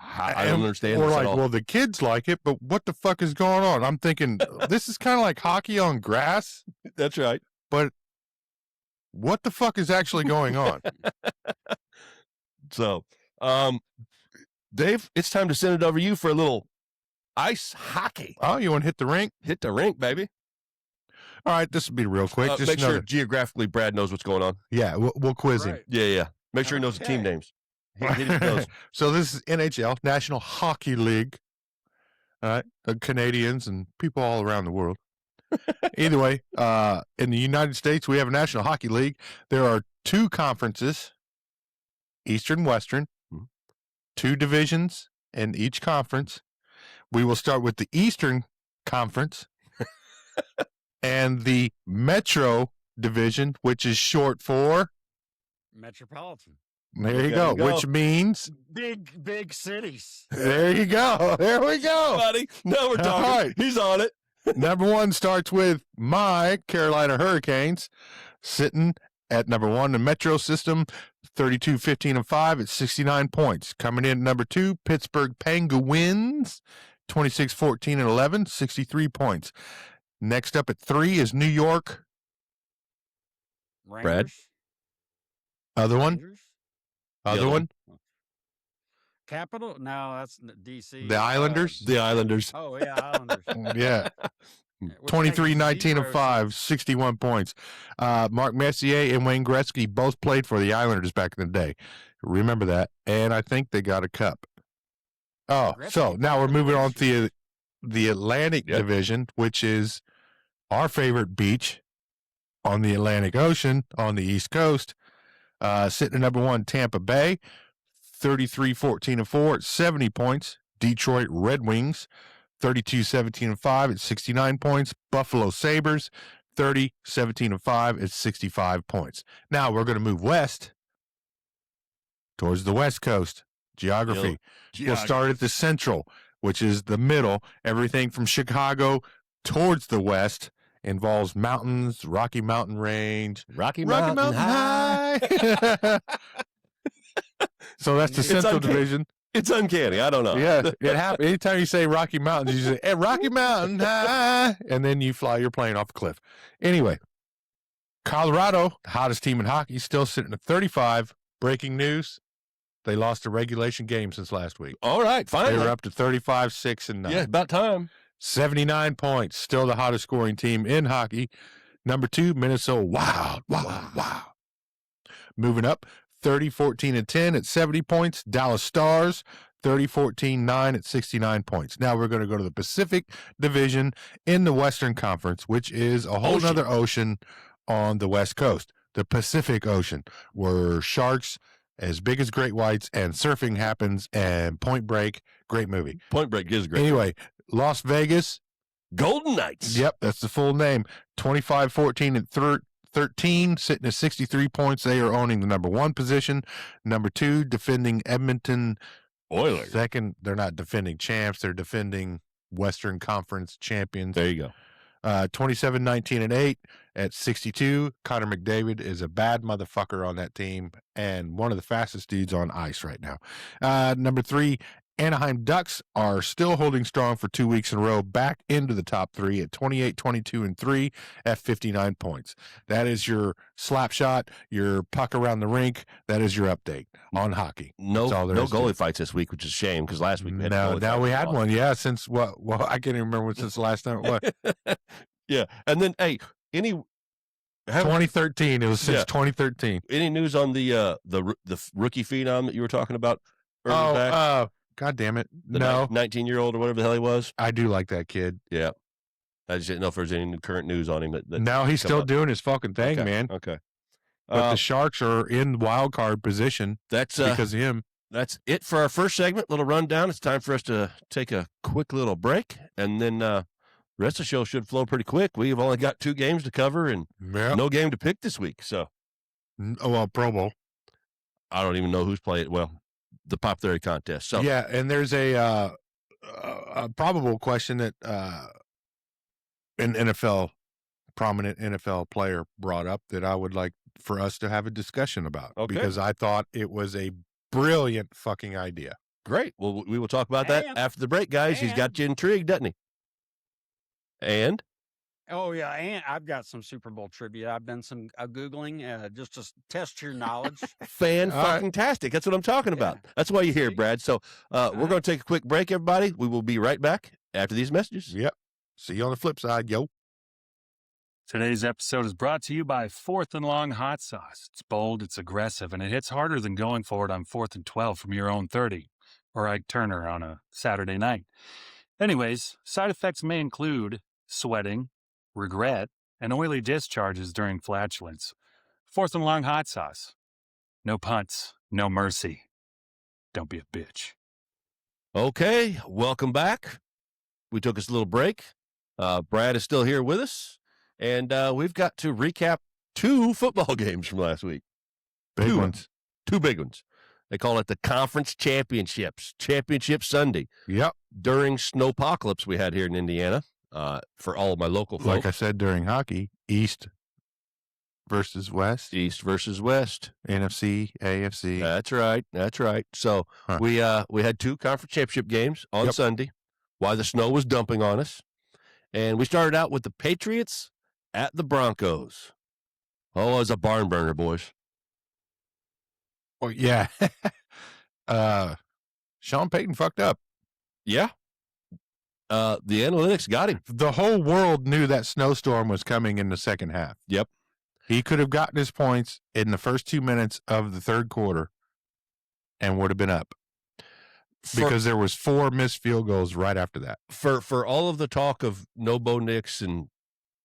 I don't And understand We're this like, at all. well, the kids like it, but what the fuck is going on? I'm thinking this is kind of like hockey on grass. That's right. What the fuck is actually going on? So, Dave, it's time to send it over to you for a little ice hockey. Oh, you want to hit the rink? Hit the rink, baby. All right, this will be real quick. Just Make sure another- geographically Brad knows what's going on. Yeah, we'll quiz him. right. Yeah. Make sure he knows the team Okay. names. He knows. So this is NHL, National Hockey League. All right, the Canadians and people all around the world. Either way, in the United States, we have a National Hockey League. There are 2 conferences, Eastern, Western, Mhm. 2 divisions in each conference. We will start with the Eastern Conference and the Metro Division, which is short for, Metropolitan, there you There you go, go. which means, big cities. there you go. There we go. Buddy, now we're talking. All right. He's on it. Number 1 starts with my Carolina Hurricanes, sitting at number 1 in the Metro system, 32-15-5 at 69 points. Coming in at number 2, Pittsburgh Penguins, 26-14-11, 63 points. Next up at 3 is New York. Rangers, Other one? Rangers? Other other one? Capital? No, that's DC. The Islanders? The Islanders. Oh yeah, Islanders. Yeah. Which 23-19-5, makes 61 points. Mark Messier and Wayne Gretzky both played for the Islanders back in the day. Remember that. And I think they got a cup. Oh, Gretzky so now we're played moving for on to the Atlantic Yep. Division, which is our favorite beach on the Atlantic Ocean on the East Coast. Sitting at number 1, Tampa Bay, 33-14-4 at 70 points. Detroit Red Wings, 32-17-5 at 69 points. Buffalo Sabres, 30-17-5 at 65 points. Now we're going to move west towards the West Coast. Geography. We'll start at the Central, which is the middle. Everything from Chicago towards the west involves mountains, Rocky Mountain Range, Rocky Rocky Mountain High. So that's the It's Central uncanny. Division. It's uncanny. I don't know. Yeah, it happens. Anytime you say Rocky Mountains, you say, hey, Rocky Mountain High, and then you fly your plane off a cliff. Anyway, Colorado, the hottest team in hockey, still sitting at 35. Breaking news: they lost a regulation game since last week. All right, finally. They were up to 35, 6, and 9. Yeah, about time. 79 points. Still the hottest scoring team in hockey. Number 2, Minnesota Wild. Wow. Moving up, 30, 14, and 10 at 70 points. Dallas Stars, 30, 14, 9 at 69 points. Now we're going to go to the Pacific Division in the Western Conference, which is a whole other ocean on the West Coast. The Pacific Ocean, where sharks as big as great whites and surfing happens, and Point Break, great movie. Point Break is great. Anyway, Las Vegas Golden Knights. Yep, that's the full name. 25, 14, and 13, sitting at 63 points. They are owning the number 1 position. Number 2, defending Edmonton Oilers. Second, they're not defending champs. They're defending Western Conference champions. There you go. 27, 19, and 8 at 62. Connor McDavid is a bad motherfucker on that team and one of the fastest dudes on ice right now. Number 3, Anaheim Ducks are still holding strong for 2 weeks in a row, back into the top 3 at 28, 22, and 3 at 59 points. That is your slap shot, your puck around the rink. That is your update on hockey. No goalie fights this week, which is a shame because last week we had we had one. Yeah, since what? Well, I can't even remember since the last time it was. Yeah, and then 2013. It was since 2013. Any news on the rookie phenom that you were talking about earlier back? God damn it. The no. 19-year-old or whatever the hell he was. I do like that kid. Yeah. I just didn't know if there's any current news on him. No, he's still doing his fucking thing, man. Okay. But the Sharks are in wild card position because of him. That's it for our first segment. Little rundown. It's time for us to take a quick little break, and then the rest of the show should flow pretty quick. We've only got 2 games to cover and no game to pick this week. So, Pro Bowl. I don't even know who's playing. Well, the popularity contest. So yeah, and there's a probable question that an prominent NFL player brought up that I would like for us to have a discussion about because I thought it was a brilliant fucking idea. Great. Well, we will talk about that after the break, guys. He's got you intrigued, doesn't he? And? Oh, yeah, and I've got some Super Bowl trivia. I've done some Googling just to test your knowledge. Fan-fucking-tastic. That's what I'm talking about. That's why you're here, Brad. So we're going to take a quick break, everybody. We will be right back after these messages. Yep. See you on the flip side, yo. Today's episode is brought to you by 4th and Long Hot Sauce. It's bold, it's aggressive, and it hits harder than going for it on 4th and 12 from your own 30, or Ike Turner on a Saturday night. Anyways, side effects may include sweating, regret, and oily discharges during flatulence. 4th and Long Hot Sauce. No punts, no mercy. Don't be a bitch. Okay, welcome back. We took us a little break. Brad is still here with us, and we've got to recap 2 football games from last week. Big ones. 2 big ones. They call it the Conference Championships, Championship Sunday. Yep. During snowpocalypse we had here in Indiana. For all of my local folks. Like I said during hockey, East versus West. East versus West. NFC, AFC. That's right. So we had 2 conference championship games on Sunday while the snow was dumping on us. And we started out with the Patriots at the Broncos. Oh, it was a barn burner, boys. Oh, yeah. Sean Payton fucked up. Yeah. The analytics got him. The whole world knew that snowstorm was coming in the second half. Yep. He could have gotten his points in the first 2 minutes of the third quarter and would have been up. Because there was 4 missed field goals right after that. For all of the talk of no Bo Nix and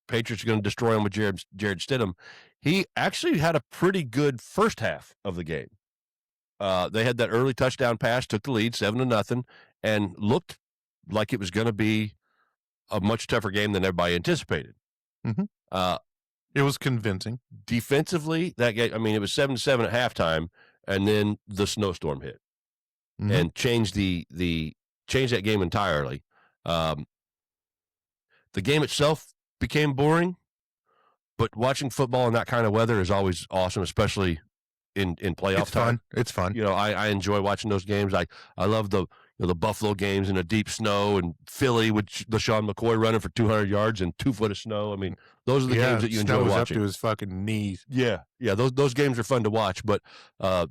Patriots are going to destroy him with Jared Stidham, he actually had a pretty good first half of the game. They had that early touchdown pass, took the lead 7-0, and looked like it was going to be a much tougher game than everybody anticipated. Mm-hmm. It was convincing. Defensively, that game, I mean, it was 7-7 at halftime, and then the snowstorm hit and changed changed that game entirely. The game itself became boring, but watching football in that kind of weather is always awesome, especially in playoff time. It's fun. You know, I enjoy watching those games. I love the the Buffalo games in the deep snow, and Philly with LaShawn McCoy running for 200 yards and 2 foot of snow. I mean, those are the games that you snow enjoy was watching. up to his fucking knees. Yeah, those games are fun to watch, but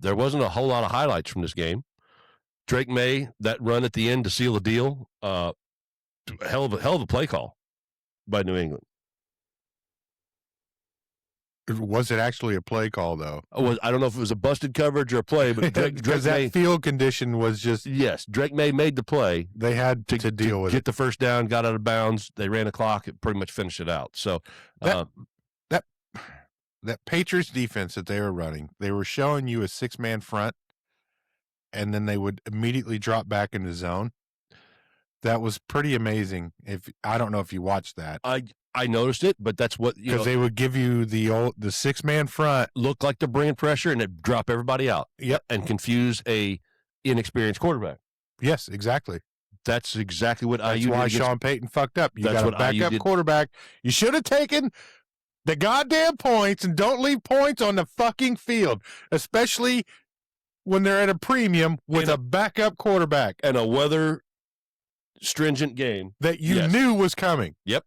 there wasn't a whole lot of highlights from this game. Drake May, that run at the end to seal the deal, hell of a play call by New England. Was it actually a play call, though? I don't know if it was a busted coverage or a play, but Drake that May, field condition was just... Yes, Drake May made the play. They had to deal with get the first down, got out of bounds. They ran the clock. It pretty much finished it out. So that Patriots defense that they were running, they were showing you a 6-man front, and then they would immediately drop back into zone. That was pretty amazing. I don't know if you watched that. I noticed it, but that's what because they would give you the 6-man front, look like they're bringing pressure, and it drop everybody out. Yep, and confuse a inexperienced quarterback. Yes, exactly. That's exactly what That's why Sean Payton fucked up. You got a backup quarterback. You should have taken the goddamn points and don't leave points on the fucking field, especially when they're at a premium with a backup quarterback and a weather stringent game that you knew was coming. Yep.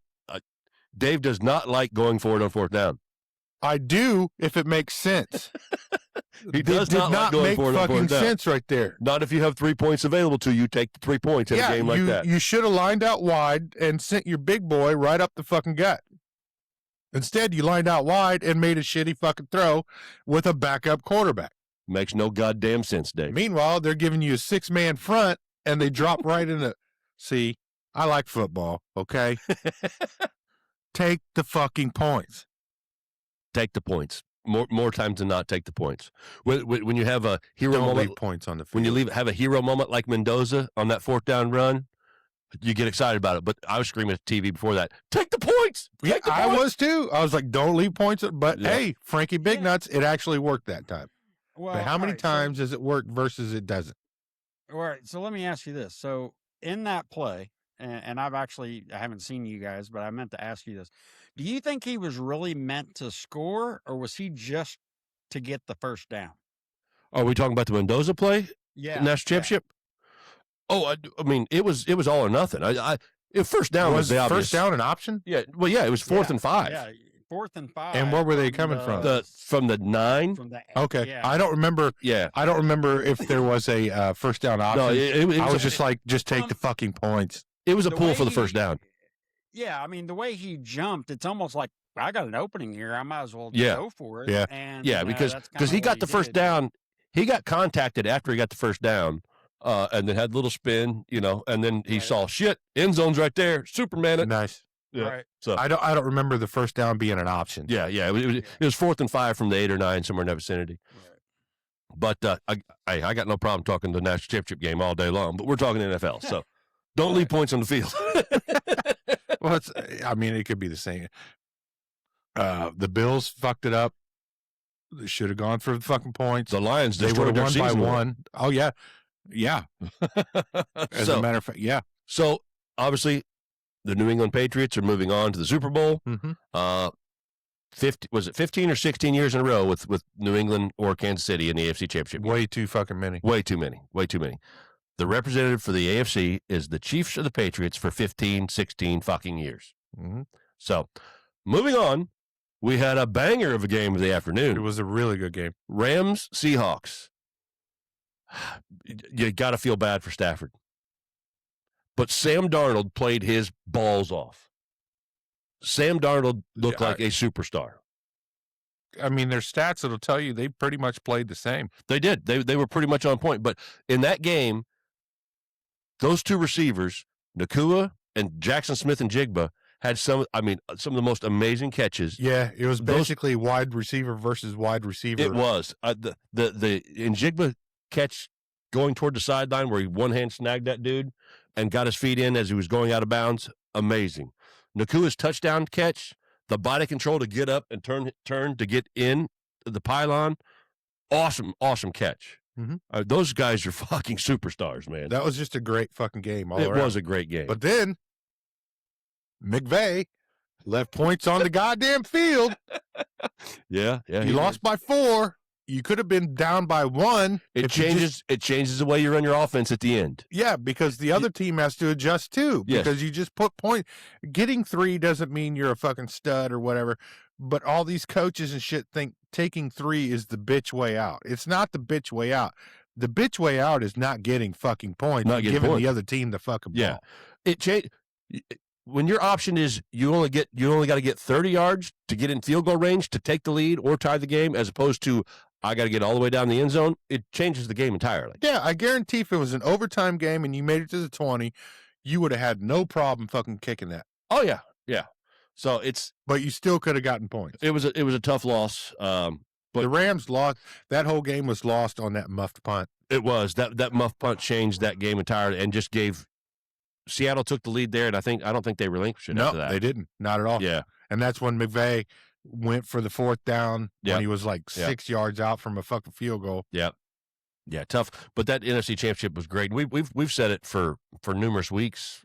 Dave does not like going forward on 4th down. I do if it makes sense. He does not like going forward on 4th down. Fucking sense right there. Not if you have 3 points available to you. Take the 3 points in a game like that. You should have lined out wide and sent your big boy right up the fucking gut. Instead, you lined out wide and made a shitty fucking throw with a backup quarterback. Makes no goddamn sense, Dave. Meanwhile, they're giving you a 6-man front and they drop right in the... See, I like football, okay? Take the fucking points. Take the points. More times than not, take the points. When you have a hero Don't moment, leave points on the field. When you have a hero moment like Mendoza on that 4th down run, you get excited about it. But I was screaming at the TV before that. Take the points. Take the points. I was too. I was like, don't leave points. But hey, Frankie Big Nuts, it actually worked that time. Well, but how many times does it work versus it doesn't? All right. So let me ask you this. So in that play, and I haven't seen you guys, but I meant to ask you this. Do you think he was really meant to score, or was he just to get the first down? Are we talking about the Mendoza play? Yeah. National championship? Oh, I mean, it was all or nothing. First down was the obvious. First down an option? Yeah. Well, yeah, it was 4th and 5. Yeah, 4th and 5. And where were they coming from? From the 9. Okay. Yeah. I don't remember. Yeah. I don't remember if there was a first down option. No, I was just like, just take the fucking points. It was a pull for the first down. Yeah, I mean, the way he jumped, it's almost like, I got an opening here. I might as well go for it. Yeah, and, because he got the first down. He got contacted after he got the first down, and then had a little spin, and then he saw, shit, end zone's right there. Superman it. Nice. Yeah. Right. So I don't remember the first down being an option. Yeah. It was 4th and 5 from the 8 or 9, somewhere in that vicinity. Right. But I got no problem talking the national championship game all day long, but we're talking NFL, so don't leave points on the field. Well, it could be the same. The Bills fucked it up. They should have gone for the fucking points. The Lions, they would have won by 1. Oh, yeah. Yeah. As a matter of fact, yeah. So, obviously, the New England Patriots are moving on to the Super Bowl. Mm-hmm. Was it 15 or 16 years in a row with New England or Kansas City in the AFC Championship? Way too fucking many. Way too many. The representative for the AFC is the Chiefs of the Patriots for 15, 16 fucking years. Mm-hmm. So, moving on, we had a banger of a game of the afternoon. It was a really good game. Rams, Seahawks. You got to feel bad for Stafford. But Sam Darnold played his balls off. Sam Darnold looked like a superstar. I mean, there's stats that'll tell you they pretty much played the same. They did. They were pretty much on point. But in that game, those two receivers, Nakua and Jackson Smith and Jigba, had some of the most amazing catches. Yeah, it was basically wide receiver versus wide receiver. It was. The Njigba catch going toward the sideline where he one hand snagged that dude and got his feet in as he was going out of bounds. Amazing. Nakua's touchdown catch, the body control to get up and turn to get in the pylon. Awesome catch. Mm-hmm. Those guys are fucking superstars, man. That was just a great fucking game all around. It was a great game. But then McVay left points on the goddamn field. Yeah. You lost by 4. you could have been down by one. It changes the way you run your offense at the end. Yeah, because the other team has to adjust too. Yes. Because you just put point. Getting 3 doesn't mean you're a fucking stud or whatever. But all these coaches and shit think taking 3 is the bitch way out. It's not the bitch way out. The bitch way out is not getting fucking points. Not getting giving points. the other team the fucking ball. Yeah. It changed. When your option is you only got to get 30 yards to get in field goal range to take the lead or tie the game, as opposed to I got to get all the way down the end zone, it changes the game entirely. Yeah, I guarantee if it was an overtime game and you made it to the 20, you would have had no problem fucking kicking that. Oh yeah, yeah. So but you still could have gotten points. It was a tough loss. But the Rams lost. That whole game was lost on that muffed punt. It was that muff punt changed that game entirely and just gave Seattle took the lead there, and I don't think they relinquished it after that. No, they didn't. Not at all. Yeah, and that's when McVay went for the 4th down when he was like 6 yards out from a fucking field goal. Yeah, tough. But that NFC Championship was great. We've said it for numerous weeks,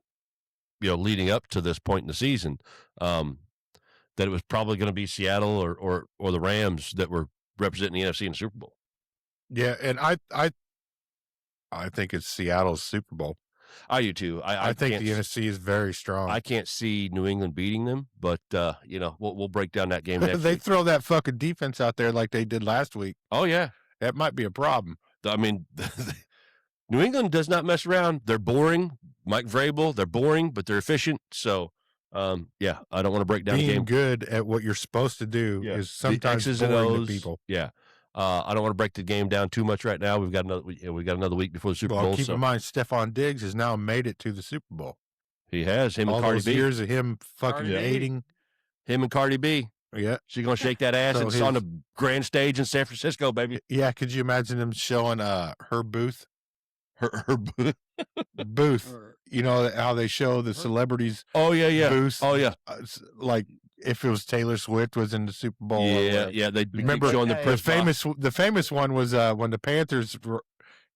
leading up to this point in the season, that it was probably going to be Seattle or the Rams that were representing the NFC in the Super Bowl. Yeah, and I think it's Seattle's Super Bowl. I do too. I think the NFC is very strong. I can't see New England beating them, but we'll break down that game next they week. throw that fucking defense out there like they did last week. Oh yeah, that might be a problem. I mean, New England does not mess around. They're boring. Mike Vrabel, they're boring, but they're efficient. So, I don't want to break down the game. Being good at what you're supposed to do is sometimes boring to people. Yeah. I don't want to break the game down too much right now. We've got another week before the Super Bowl. Keep in mind, Stephon Diggs has now made it to the Super Bowl. He has. Him all and Cardi those B. years of him fucking Cardi B. hating. Him and Cardi B. Yeah. She's going to shake that ass. It's on the grand stage in San Francisco, baby. Yeah. Could you imagine them showing her booth? Her booth? Booth. You know how they show the celebrities' Oh, yeah. booths? Oh, yeah. Like if it was Taylor Swift was in the Super Bowl. Yeah. They remember showing the famous one was when the Panthers were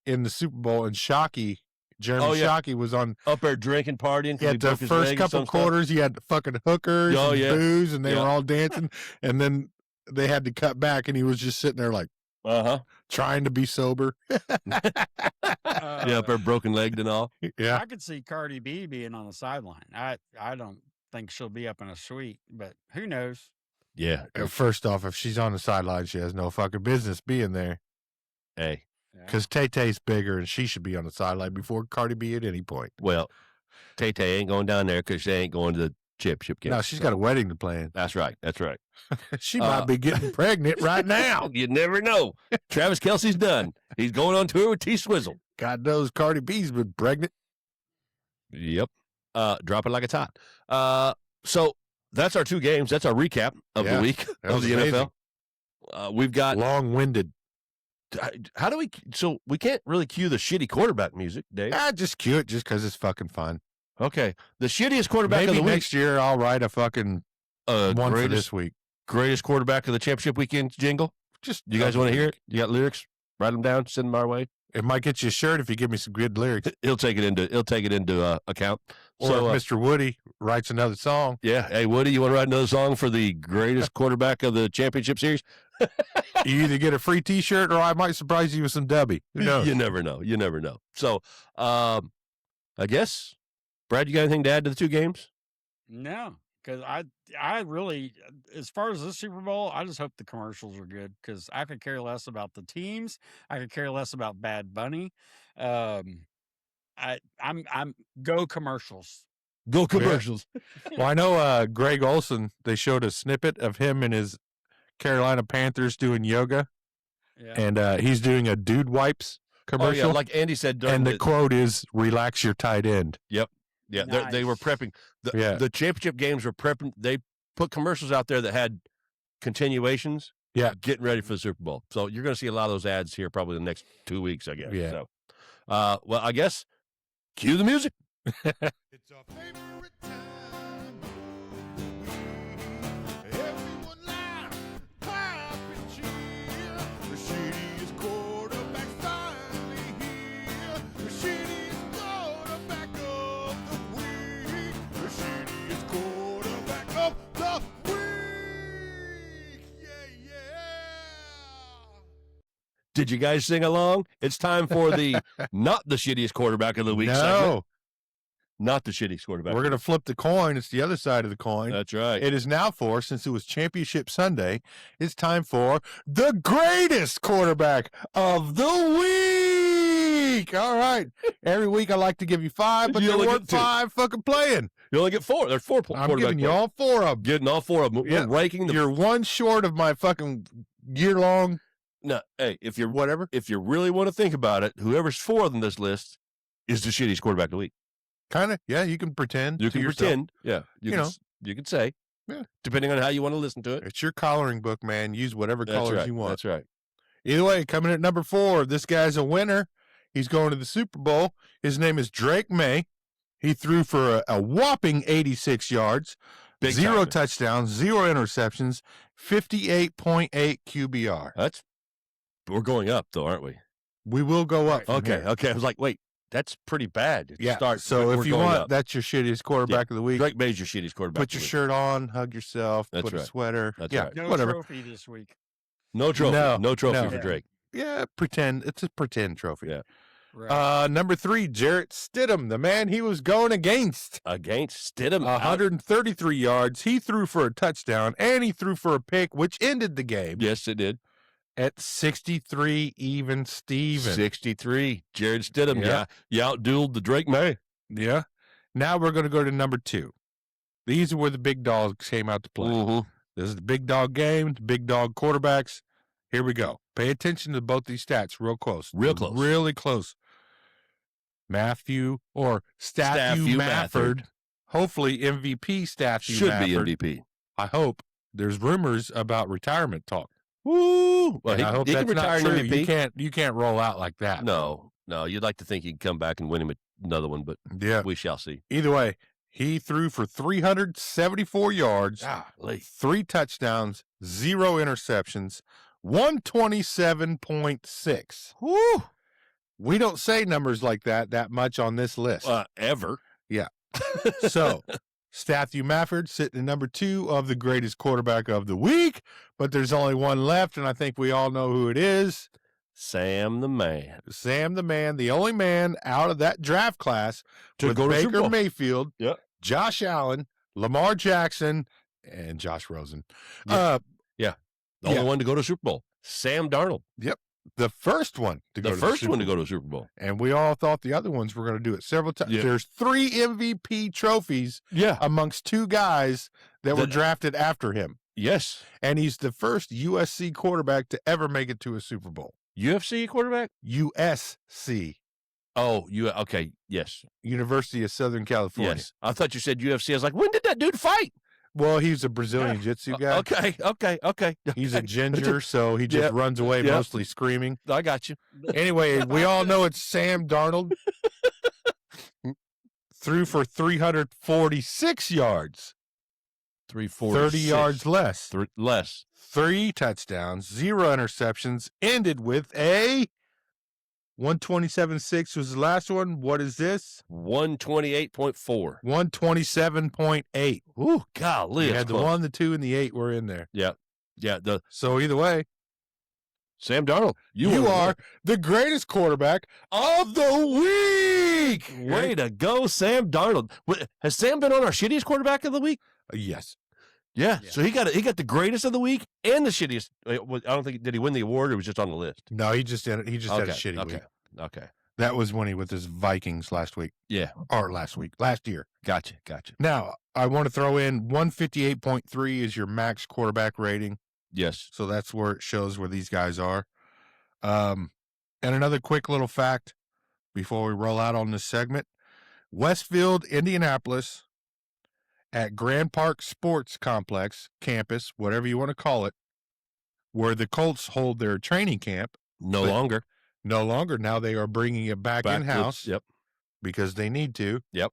in the Super Bowl and Jeremy Shockey was on up there drinking, partying. Yeah, the first couple quarters, you had fucking hookers and booze, and they were all dancing, and then they had to cut back, and he was just sitting there like, trying to be sober. Up there broken legged and all. Yeah, I could see Cardi B being on the sideline. I don't think she'll be up in a suite, but who knows? Yeah. First off, if she's on the sideline, she has no fucking business being there. Hey. Because Tay-Tay's bigger, and she should be on the sideline before Cardi B at any point. Well, Tay-Tay ain't going down there because she ain't going to the championship game. No, she's got a wedding to plan. That's right. She might be getting pregnant right now. You never know. Travis Kelce's done. He's going on tour with T-Swizzle. God knows Cardi B's been pregnant. Yep. Drop it like it's hot. So that's our 2 games. That's our recap of the week of the amazing. NFL. We've got long-winded. How do we? So we can't really cue the shitty quarterback music, Dave. Just cue it just because it's fucking fun. Okay, the shittiest quarterback Maybe of the week. next year I'll write a fucking one for this week. Greatest quarterback of the championship weekend jingle. Just you guys want to hear it? You got lyrics? Write them down. Send them our way. It might get you a shirt if you give me some good lyrics. He'll take it into account. Or So if Mr. Woody writes another song. Yeah. Hey, Woody, you want to write another song for the greatest quarterback of the championship series? You either get a free T-shirt or I might surprise you with some Dubby. Who knows? You never know. So, I guess, Brad, you got anything to add to the 2 games? No, because I really, as far as this Super Bowl, I just hope the commercials are good because I could care less about the teams. I could care less about Bad Bunny. I'm go commercials. Go commercials. Well, I know Greg Olson, they showed a snippet of him and his Carolina Panthers doing yoga. Yeah. And he's doing a Dude Wipes commercial. Oh, yeah, like Andy said. And the quote is, relax your tight end. Yep. Yeah, Nice. they were prepping. The championship games were prepping. They put commercials out there that had continuations. Yeah. Getting ready for the Super Bowl. So you're going to see a lot of those ads here probably the next 2 weeks, I guess. Yeah. So, well, I guess cue the music. It's our favorite time. Everyone laugh, clap, and cheer. The shittiest quarterback's finally here. The shittiest quarterback of the week. The shittiest quarterback of the week. Did you guys sing along? It's time for the not the shittiest quarterback of the week segment. No, Not the shittiest quarterback. we're going to flip the coin. It's the other side of the coin. That's right. It is now since it was Championship Sunday, it's time for the greatest quarterback of the week. All right. Every week I like to give you 5, but You there only weren't get 2. 5 fucking playing. You only get 4. There's 4 I'm quarterback giving you players. all 4 of them. Getting all 4 of them. Yeah. We're ranking the. You're one short of my fucking year-long No, hey, if you whatever. really want to think about it, whoever's 4th on this list is the shittiest quarterback of the week. Kind of. Yeah, you can pretend. You to can yourself. pretend. Yeah. You can, know. You can say. Yeah. Depending on how you want to listen to it. It's your coloring book, man. Use whatever That's colors right. you want. That's right. Either way, coming at number 4, this guy's a winner. He's going to the Super Bowl. His name is Drake May. He threw for a whopping 86 yards, Big 0 timer. touchdowns, 0 interceptions, 58.8 QBR. We're going up, though, aren't we? We will go up. Right. from Okay. here. Okay. I was like, wait, that's pretty bad. to Yeah. Start. So We're if you going want, up. that's your shittiest quarterback of the week. Drake May's your shittiest quarterback. Put your shirt on, hug yourself, That's put a right. sweater. That's yeah, right. No whatever. trophy this week. No trophy. No, No trophy no. for Drake. Yeah, pretend. It's a pretend trophy. Yeah. Right. Number 3, Jarrett Stidham, the man he was going against. Against Stidham. 133 yards. He threw for a touchdown, and he threw for a pick, which ended the game Yes, it did. at 63 even Steven. 63. Jared Stidham. Yeah. Yeah. You outdueled the Drake May. Yeah. Now we're going to go to number 2. These are where the big dogs came out to play. Mm-hmm. This is the big dog game, the big dog quarterbacks. Here we go. Pay attention to both these stats real close. Real close. Really close. Stathu Stathu Mafford. Hopefully MVP Stathu Should Mafford. be MVP. I hope. There's rumors about retirement talk. Woo! Well, And I hope he can that's not retire true. an MVP. You can't roll out like that. No. You'd like to think he'd come back and win him another one, but Yeah. we shall see. Either way, he threw for 374 yards, Golly. 3 touchdowns, 0 interceptions, 127.6. Woo! We don't say numbers like that much on this list. Ever. So, Stathu Mafford sitting at number 2 of the greatest quarterback of the week, but there's only one left, and I think we all know who it is. Sam the man. Sam the man, the only man out of that draft class To with go to Super Baker Bowl. Mayfield, Yep. Josh Allen, Lamar Jackson, and Josh Rosen. Yeah. The Yeah. only one to go to Super Bowl. Sam Darnold. The first one to go The to first Super one to Bowl. go to Super Bowl. And we all thought the other ones were going to do it several times. Yeah. There's 3 MVP trophies Yeah. amongst 2 guys that were That- drafted after him. Yes. And he's the first USC quarterback to ever make it to a Super Bowl. UFC quarterback? USC, Oh, okay. Yes. University of Southern California. Yes. I thought you said UFC. I was like, when did that dude fight? Well, he's a Brazilian Jiu-Jitsu guy. Okay. He's a ginger, so he just Yep. runs away Yep. mostly screaming. I got you. Anyway, we all know it's Sam Darnold. Threw for 346 yards, 346. 30 yards less. Less. 3 touchdowns, 0 interceptions, ended with a 127.6 was the last one. What is this? 128.4. 127.8. Ooh, golly. You that's had the close. 1, the 2, and the 8 were in there. Yeah. The So either way, Sam Darnold. you are the greatest quarterback of the week. Way to go, Sam Darnold. Has Sam been on our shittiest quarterback of the week? Yes. Yeah. Yeah. So he got the greatest of the week and the shittiest. I don't think did he win the award or was just on the list? No, he just had a shitty okay. week. Okay. That was when he with his Vikings last year. Gotcha. Now, I want to throw in 158.3 is your max quarterback rating. Yes. So that's where it shows where these guys are. And another quick little fact before we roll out on this segment. Westfield, Indianapolis, at Grand Park Sports Complex, campus, whatever you want to call it, where the Colts hold their training camp. No But- longer. No longer. Now they are bringing it back in-house. Yep. Because they need to. Yep.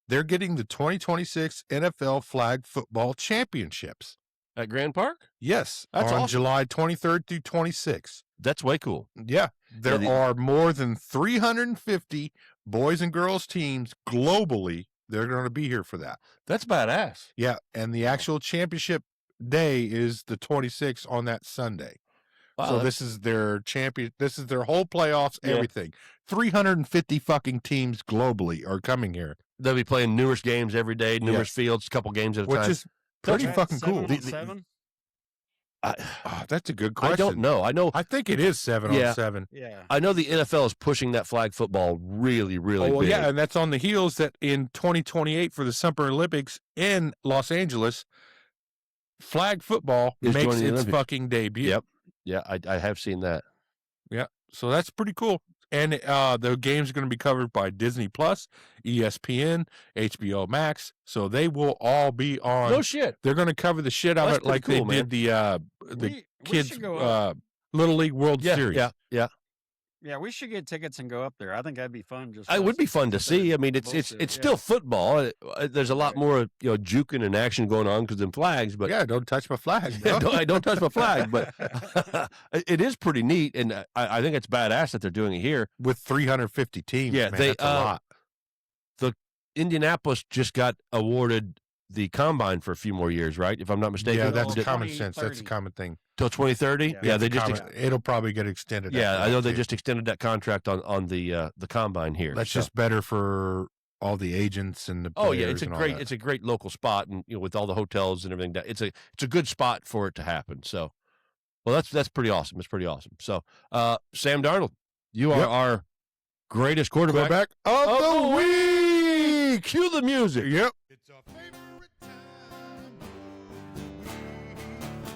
They're getting the 2026 NFL Flag Football Championships. At Grand Park? Yes, That's on awesome. July 23rd through 26th. That's way cool. Yeah, there the- are more than 350 boys and girls teams globally. They're going to be here for that. That's badass. Yeah, and the actual championship day is the 26th on that Sunday. Wow, So this is their champion. This is their whole playoffs. Yeah. Everything. 350 fucking teams globally are coming here, they'll be playing numerous games every day, numerous fields, a couple games at a which time. is pretty Right, fucking cool. 7-on-7? Oh, that's a good question. I don't know. I think it is 7-on-7. Yeah. I know the NFL is pushing that flag football really, really Oh, well, big. yeah, and that's on the heels that in 2028 for the Summer Olympics in Los Angeles, flag football Is makes joining the its Olympics. fucking debut. Yep. Yeah, I have seen that. Yeah, so that's pretty cool. And the games are going to be covered by Disney Plus, ESPN, HBO Max. So they will all be on. No shit. They're going to cover the shit out of That's it like pretty cool, they did the We kids should go up. Little League World Yeah, Series. yeah. Yeah, we should get tickets and go up there. I think that'd be fun. Just It would us be fun to sit there see. I and mean, it's bullshit. still football. There's a lot Right. more juking and action going on because them flags. But Yeah, don't touch my flag. Yeah, bro. I don't touch my flag. But it is pretty neat, and I think it's badass that they're doing it here. With 350 teams. Yeah, man, they, that's a lot. Indianapolis just got awarded the combine for a few more years, right? If I'm not mistaken. Yeah, Until that's Did- common sense. That's a 2030. common thing. till 2030. Yeah. Yeah, they It's just common- it'll probably get extended. yeah, after I know that, they too. just extended that contract on the combine here. That's So- just better for all the agents and the Oh yeah, players and all that. it's a great local spot, and with all the hotels and everything. It's a good spot for it to happen. So, well, that's pretty awesome. It's pretty awesome. So, Sam Darnold, you are Yep. our greatest quarterback Quarterback of of the the week. Cue the music. Yep. It's our favorite time of the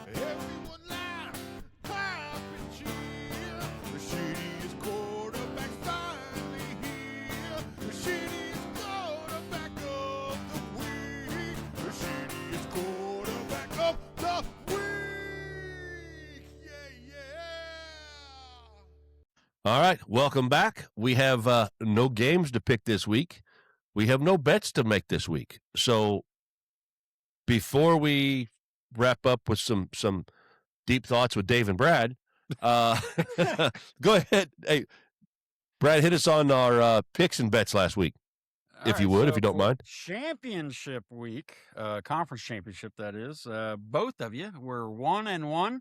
week. Everyone laugh, clap, and cheer. The shittiest quarterback finally here. The shittiest quarterback of the week. The shittiest quarterback of the week. Yeah. All right, welcome back. We have no games to pick this week. We have no bets to make this week. So before we wrap up with some deep thoughts with Dave and Brad, go ahead. Hey, Brad, hit us on our picks and bets last week, if you would, if you don't for mind. Championship week, conference championship, that is. Both of you were 1-1.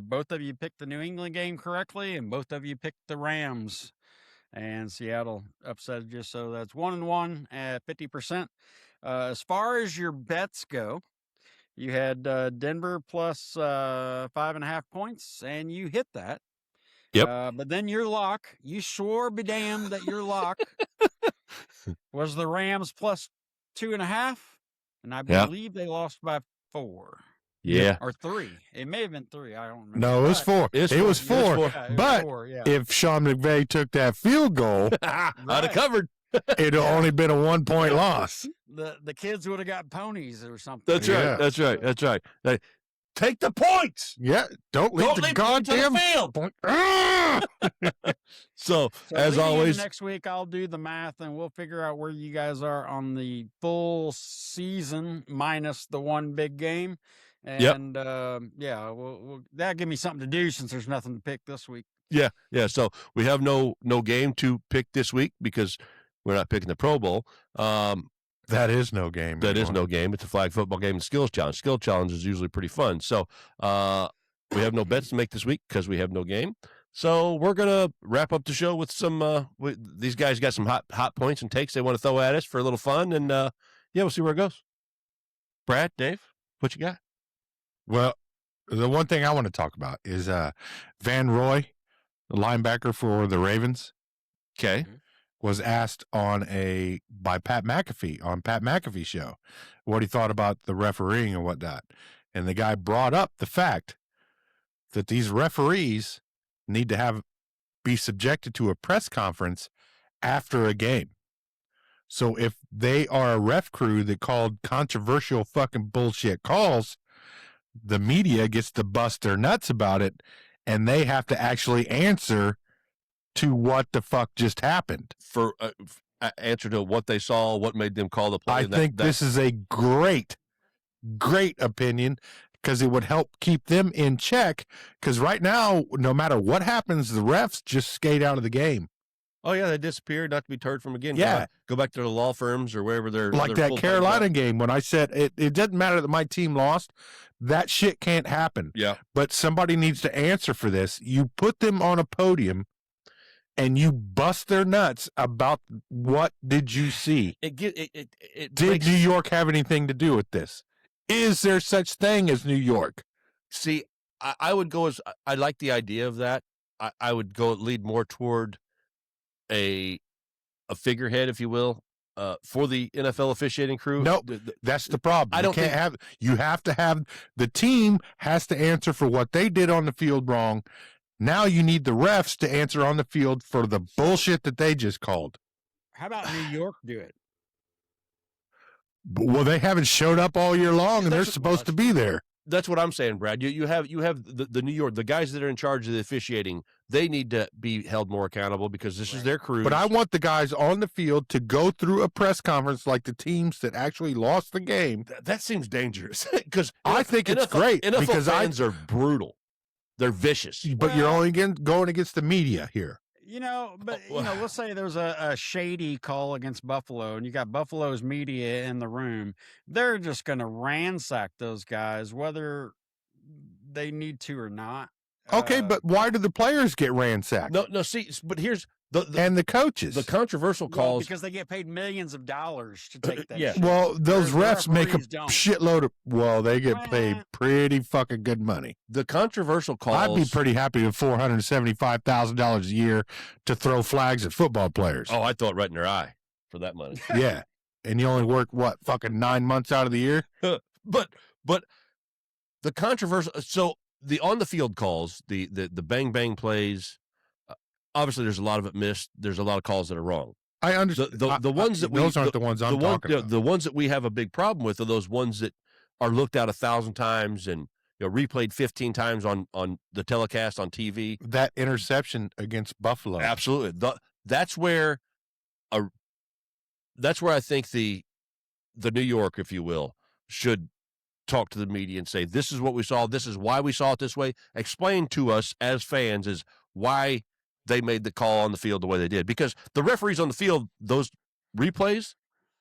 Both of you picked the New England game correctly, and both of you picked the Rams. And Seattle upset you, so that's 1-1 at 50%. As far as your bets go, you had Denver plus 5.5 points, and you hit that. Yep. But then your lock, you swore be damned that your lock was the Rams plus 2.5, and I Yeah. believe they lost by 4 Yeah. or 3. It may have been 3. I don't remember. No, it was But- 4. It's It was four. 4. Yeah, it was But 4, yeah. if Sean McVay took that field goal, I'd have Right. covered. it'd have only been a 1-point loss. the kids would have got ponies or something. That's Yeah. right. That's right. That's right. Hey, take the points. Yeah, don't leave Don't the leave goddamn the field. point. Ah! So, So as leading into always, next week I'll do the math and we'll figure out where you guys are on the full season minus the one big game. Yep. And yeah, we'll that'll give me something to do since there's nothing to pick this week. yeah. So we have no game to pick this week because we're not picking the Pro Bowl. That is no game. That is anymore. no game. It's a flag football game and skills challenge. Skill challenge is usually pretty fun. So we have no bets to make this week because we have no game. So we're gonna wrap up the show with some. These guys got some hot points and takes they want to throw at us for a little fun, and yeah, we'll see where it goes. Brad, Dave, what you got? Well, the one thing I want to talk about is Van Roy, the linebacker for the Ravens, Okay. was asked by Pat McAfee on Pat McAfee's show what he thought about the refereeing and whatnot. And the guy brought up the fact that these referees need to be subjected to a press conference after a game. So if they are a ref crew that called controversial fucking bullshit calls, the media gets to bust their nuts about it, and they have to actually answer to what the fuck just happened. For answer to what they saw, what made them call the play. I think this is a great opinion because it would help keep them in check. Because right now, no matter what happens, the refs just skate out of the game. Oh yeah, they disappeared, not to be heard from again. Yeah. Go back to the law firms or wherever they're Like that full-time Carolina job. game when I said it doesn't matter that my team lost. That shit can't happen. Yeah, But somebody needs to answer for this. You put them on a podium and you bust their nuts about what did you see. it Did makes, New York have anything to do with this? Is there such thing as New York? see. I would go as I like the idea of that. I would go lead more toward a figurehead, if you will, for the NFL officiating crew. Nope. That's the problem. I don't you can't have. You have to have the team has to answer for what they did on the field wrong. Now you need the refs to answer on the field for the bullshit that they just called. How about New York do it? Well, they haven't showed up all year long, and they're That's- supposed to be there. That's what I'm saying, Brad. You have the New York, the guys that are in charge of the officiating. They need to be held more accountable because this is their crew. But I want the guys on the field to go through a press conference like the teams that actually lost the game. That seems dangerous because I think it's great NFL because fans are brutal. They're vicious. But you're only going against the media here. But let's say there's a shady call against Buffalo and you got Buffalo's media in the room. They're just going to ransack those guys, whether they need to or not. Okay, but why do the players get ransacked? No. See, but here's and the coaches. the controversial calls. because they get paid millions of dollars to take that. Yeah. shit. Well, those Whereas refs the make a referees don't. shitload of. Well, they get paid pretty fucking good money. The controversial calls. I'd be pretty happy with $475,000 a year to throw flags at football players. Oh, I thought right in their eye for that money. Yeah, and you only work what fucking 9 months out of the year. But the controversial. So the on the field calls, the bang bang plays. Obviously, there's a lot of it missed. There's a lot of calls that are wrong. I understand. The ones that those aren't the ones I'm talking about. The ones that we have a big problem with are those ones that are looked at 1,000 times and replayed 15 times on the telecast on TV. That interception against Buffalo. Absolutely. That's where I think the New York, if you will, should talk to the media and say, this is what we saw. This is why we saw it this way. Explain to us as fans is why they made the call on the field the way they did. Because the referees on the field, those replays,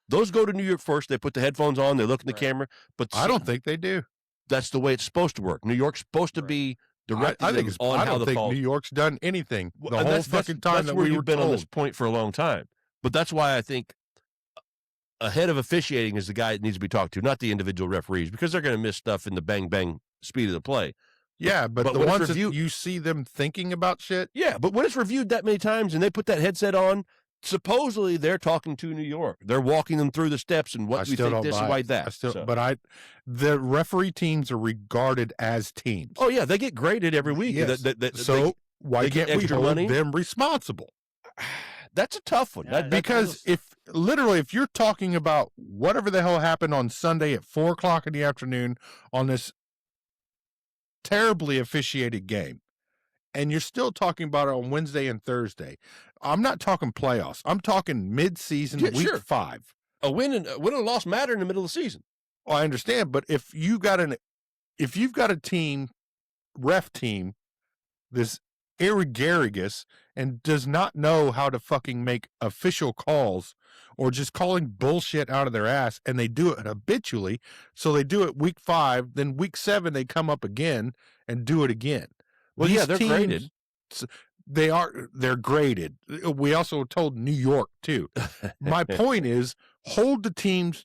those go to New York first. They put the headphones on. They look in the camera. But I don't think they do. That's the way it's supposed to work. New York's supposed to be directing I think them on I how don't the think call. New York's done anything the And whole fucking time that's that where we you've were been told. on this point for a long time. But that's why I think a head of officiating is the guy that needs to be talked to, not the individual referees, because they're going to miss stuff in the bang bang speed of the play. Yeah, but the when it's ones that reviewed- you see them thinking about shit. Yeah, but when it's reviewed that many times and they put that headset on, supposedly they're talking to New York. They're walking them through the steps and what I do we still think don't this buy and it. why that. So- The referee teams are regarded as teams. Oh yeah, they get graded every week. Yes. So why they get can't we extra hold money? them responsible? that's a tough one. Yeah, Because if you're talking about whatever the hell happened on Sunday at 4:00 in the afternoon on this terribly officiated game, and you're still talking about it on Wednesday and Thursday, I'm not talking playoffs. I'm talking mid-season, Yeah, week sure. 5. a win and a loss matter in the middle of the season. I understand, but if you've got a team, ref team, this irregardless and does not know how to fucking make official calls or just calling bullshit out of their ass, and they do it habitually, so they do it week 5, then week 7 they come up again and do it again. Well, These yeah, they're teams, graded. They're graded. We also told New York too. My point is, hold the team's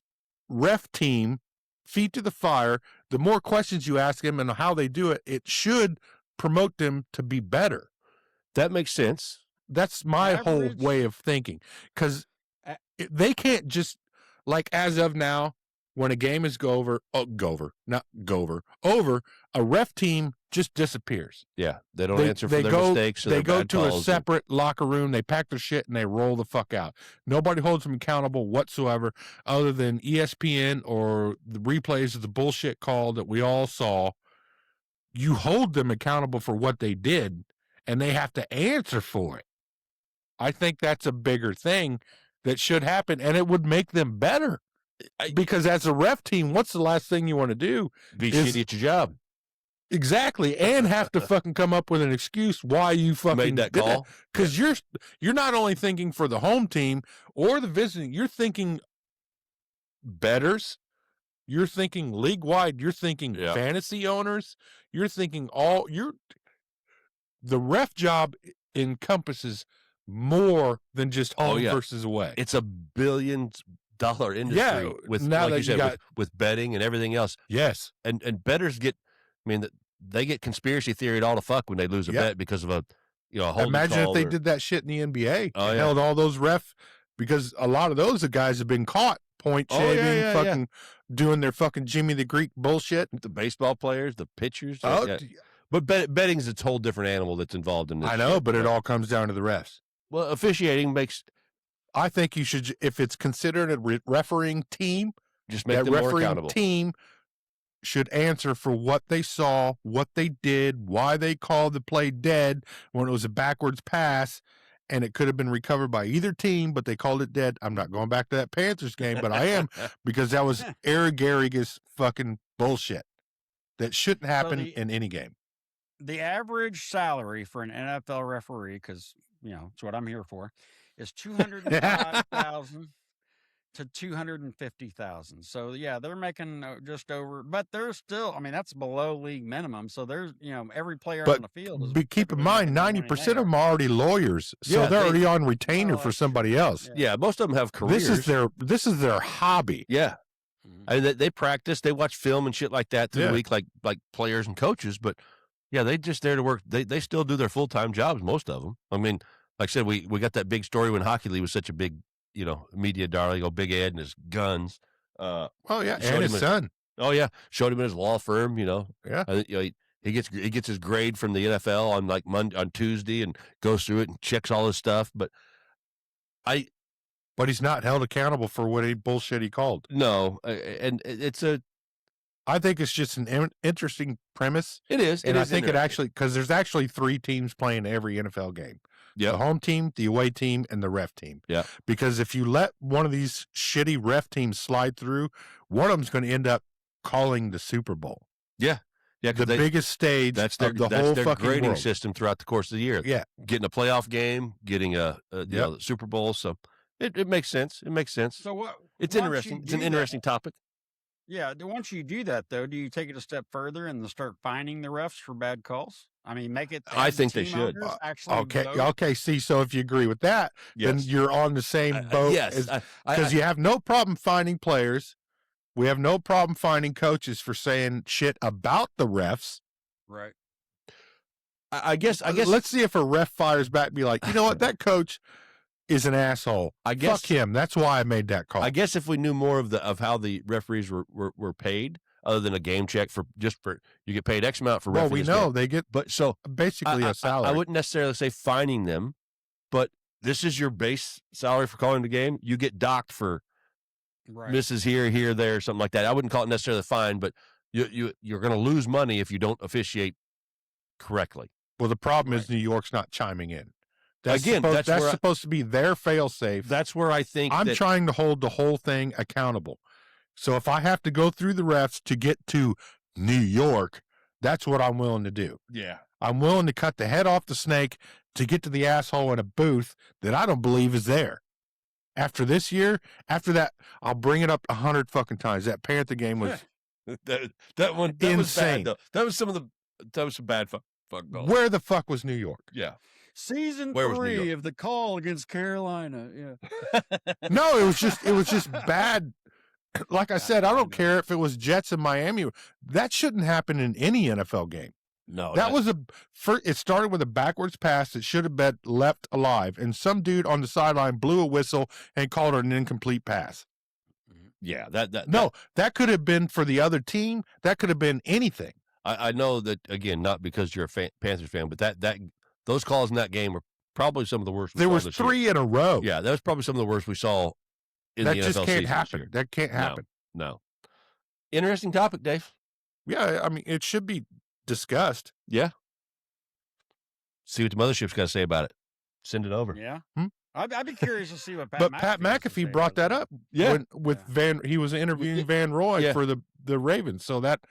ref team feet to the fire. The more questions you ask them and how they do it, it should promote them to be better. That makes sense. That's my whole Average- way of thinking. Because they can't just, like as of now, when a game is over, a ref team just disappears. Yeah, they don't answer for their mistakes. Or They their go bad to a calls. separate locker room. They pack their shit and they roll the fuck out. Nobody holds them accountable whatsoever, other than ESPN or the replays of the bullshit call that we all saw. You hold them accountable for what they did, and they have to answer for it. I think that's a bigger thing that should happen, and it would make them better. Because as a ref team, what's the last thing you want to do? Be is- shitty at your job. Exactly, and have to fucking come up with an excuse why you fucking Made that did call. Because you're not only thinking for the home team or the visiting, you're thinking bettors, you're thinking league wide, you're thinking Yeah. fantasy owners, you're thinking the ref job encompasses more than just Oh, home yeah. versus away. It's a $1 billion industry with, now like that you said, got- with betting and everything else. Yes. And bettors get, I mean, they get conspiracy theory all the fuck when they lose a Yeah. bet because of a holding Imagine if call they or- did that shit in the NBA. Oh, and yeah. held all those because a lot of those guys have been caught point Oh, shaving, yeah, yeah, fucking doing their fucking Jimmy the Greek bullshit. the baseball players, the pitchers. Oh, yeah. But betting is a whole different animal that's involved in this. I know, shit, but it all comes down to the refs. well, officiating makes I think you should, if it's considered a refereeing team, just make that them more refereeing accountable. team should answer for what they saw, what they did, why they called the play dead when it was a backwards pass, and it could have been recovered by either team, but they called it dead. I'm not going back to that Panthers game, but I am, because that was arrogarious fucking bullshit that shouldn't happen in any game. The average salary for an NFL referee, because it's what I'm here for, is $205,000 to $250,000. So yeah, they're making just over, but they're still. I mean, that's below league minimum. So there's every player But on the field. Is keep in typically mind, making more money 90% than of them are already lawyers, so Yeah, they're they- already on retainer Oh, for that's somebody true. else. Yeah, most of them have careers. This is their hobby. Yeah. Mhm. I mean, they practice, they watch film and shit like that through Yeah. the week, like players and coaches. But yeah, they just there to work. They still do their full time jobs. Most of them. I mean, like I said, we got that big story when Hockey League was such a big media darling. Big Ed and his guns. Oh yeah, Showed and him his a- son. Oh yeah, showed him in his law firm. Yeah. He gets his grade from the NFL on like on Tuesday and goes through it and checks all his stuff. But But he's not held accountable for what bullshit he called. no, and it's I think it's just an interesting premise, it is, and I is think it interesting. actually, because there's actually 3 teams playing every NFL game. Yep. The home team, the away team, and the ref team. Yeah. Because if you let one of these shitty ref teams slide through, one of them's going to end up calling the Super Bowl. Yeah, The 'cause biggest stage that's their of the whole their fucking grading world. system throughout the course of the year. Yeah. Getting a playoff game, getting a the Super Bowl. So it makes sense. It makes sense. So what? It's once interesting. you It's an do interesting topic. Yeah. Once you do that, though, do you take it a step further and start fining the refs for bad calls? I mean, make it. I have the think they team should. owners actually Okay. vote? Okay. See, so if you agree with that, then Yes. you're on the same boat. Yes. Because you have no problem finding players. We have no problem finding coaches for saying shit about the refs. Right. I guess. Let's see if a ref fires back and be like, you know what, that coach is an asshole. I guess. Fuck him. That's why I made that call. I guess if we knew more of how the referees were paid, other than a game check for you get paid X amount for. well, reffing we this know game. they get But so basically a salary. I wouldn't necessarily say fining them, but this is your base salary for calling the game. You get docked for Right. misses here, there, something like that. I wouldn't call it necessarily a fine, but you're going to lose money if you don't officiate correctly. Well, the problem is Right. New York's not chiming in. Again, that's where I- supposed to be their fail-safe. That's where I think I'm that, trying to hold the whole thing accountable. So if I have to go through the refs to get to New York, that's what I'm willing to do. Yeah. I'm willing to cut the head off the snake to get to the asshole in a booth that I don't believe is there. After this year, after that, I'll bring it up 100 fucking times. That Panther game was that one that was Insane. bad though. That was some bad fuck balls. where the fuck was New York? Yeah. Season Where was New 3 York? of the call against Carolina. Yeah. No, it was just bad. Like I said, I I don't know. care if it was Jets in Miami. That shouldn't happen in any NFL game. No. That was it started with a backwards pass that should have been left alive, and some dude on the sideline blew a whistle and called it an incomplete pass. yeah. That No, that could have been for the other team. That could have been anything. I know that again, not because you're a Panthers fan, but that those calls in that game were probably some of the worst. There was this year. 3 in a row. Yeah, that was probably some of the worst we saw in that the just NFL can't season this happen. year. That can't happen. No. Interesting topic, Dave. Yeah, I mean, it should be discussed. Yeah. See what the mothership's got to say about it. Send it over. Yeah. Hmm? I'd be curious to see what But Pat has to say McAfee brought about that up. Yeah. With he was interviewing Van Roy Yeah. for the Ravens. So that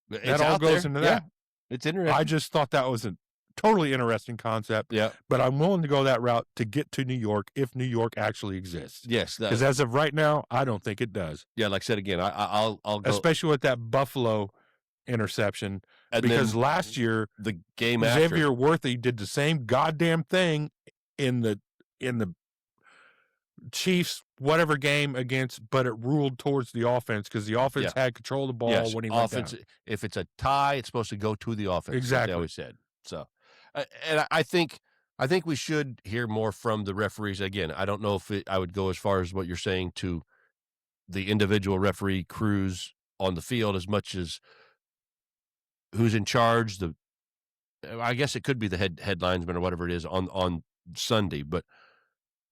It's all out goes there. into Yeah. that. It's interesting. I just thought that was a totally interesting concept. Yeah. But I'm willing to go that route to get to New York if New York actually exists. Yes. Because as of right now, I don't think it does. Yeah, like I said again, I'll go. Especially with that Buffalo interception. And Because then last year, the game after. Xavier Worthy did the same goddamn thing in the Chiefs whatever game against, but it ruled towards the offense because the offense had control of the ball when he went down. If it's a tie, it's supposed to go to the offense. Exactly. Like they always said. So, and I think we should hear more from the referees. Again, I don't know if I would go as far as what you're saying to the individual referee crews on the field as much as who's in charge. I guess it could be the head linesman or whatever it is on Sunday, but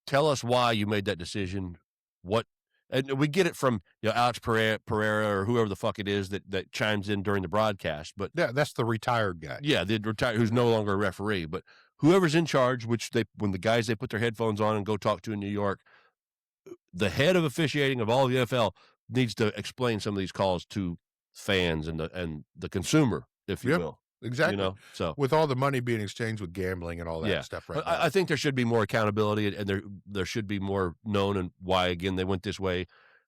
tell us why you made that decision. And we get it from Alex Pereira or whoever the fuck it is that chimes in during the broadcast. But yeah, that's the retired guy. Yeah, the retired who's no longer a referee. But whoever's in charge, when the guys they put their headphones on and go talk to in New York, the head of officiating of all the NFL needs to explain some of these calls to fans and the consumer, if you will. Exactly. So with all the money being exchanged with gambling and all that stuff right now. I think there should be more accountability and there should be more known and why, again, they went this way.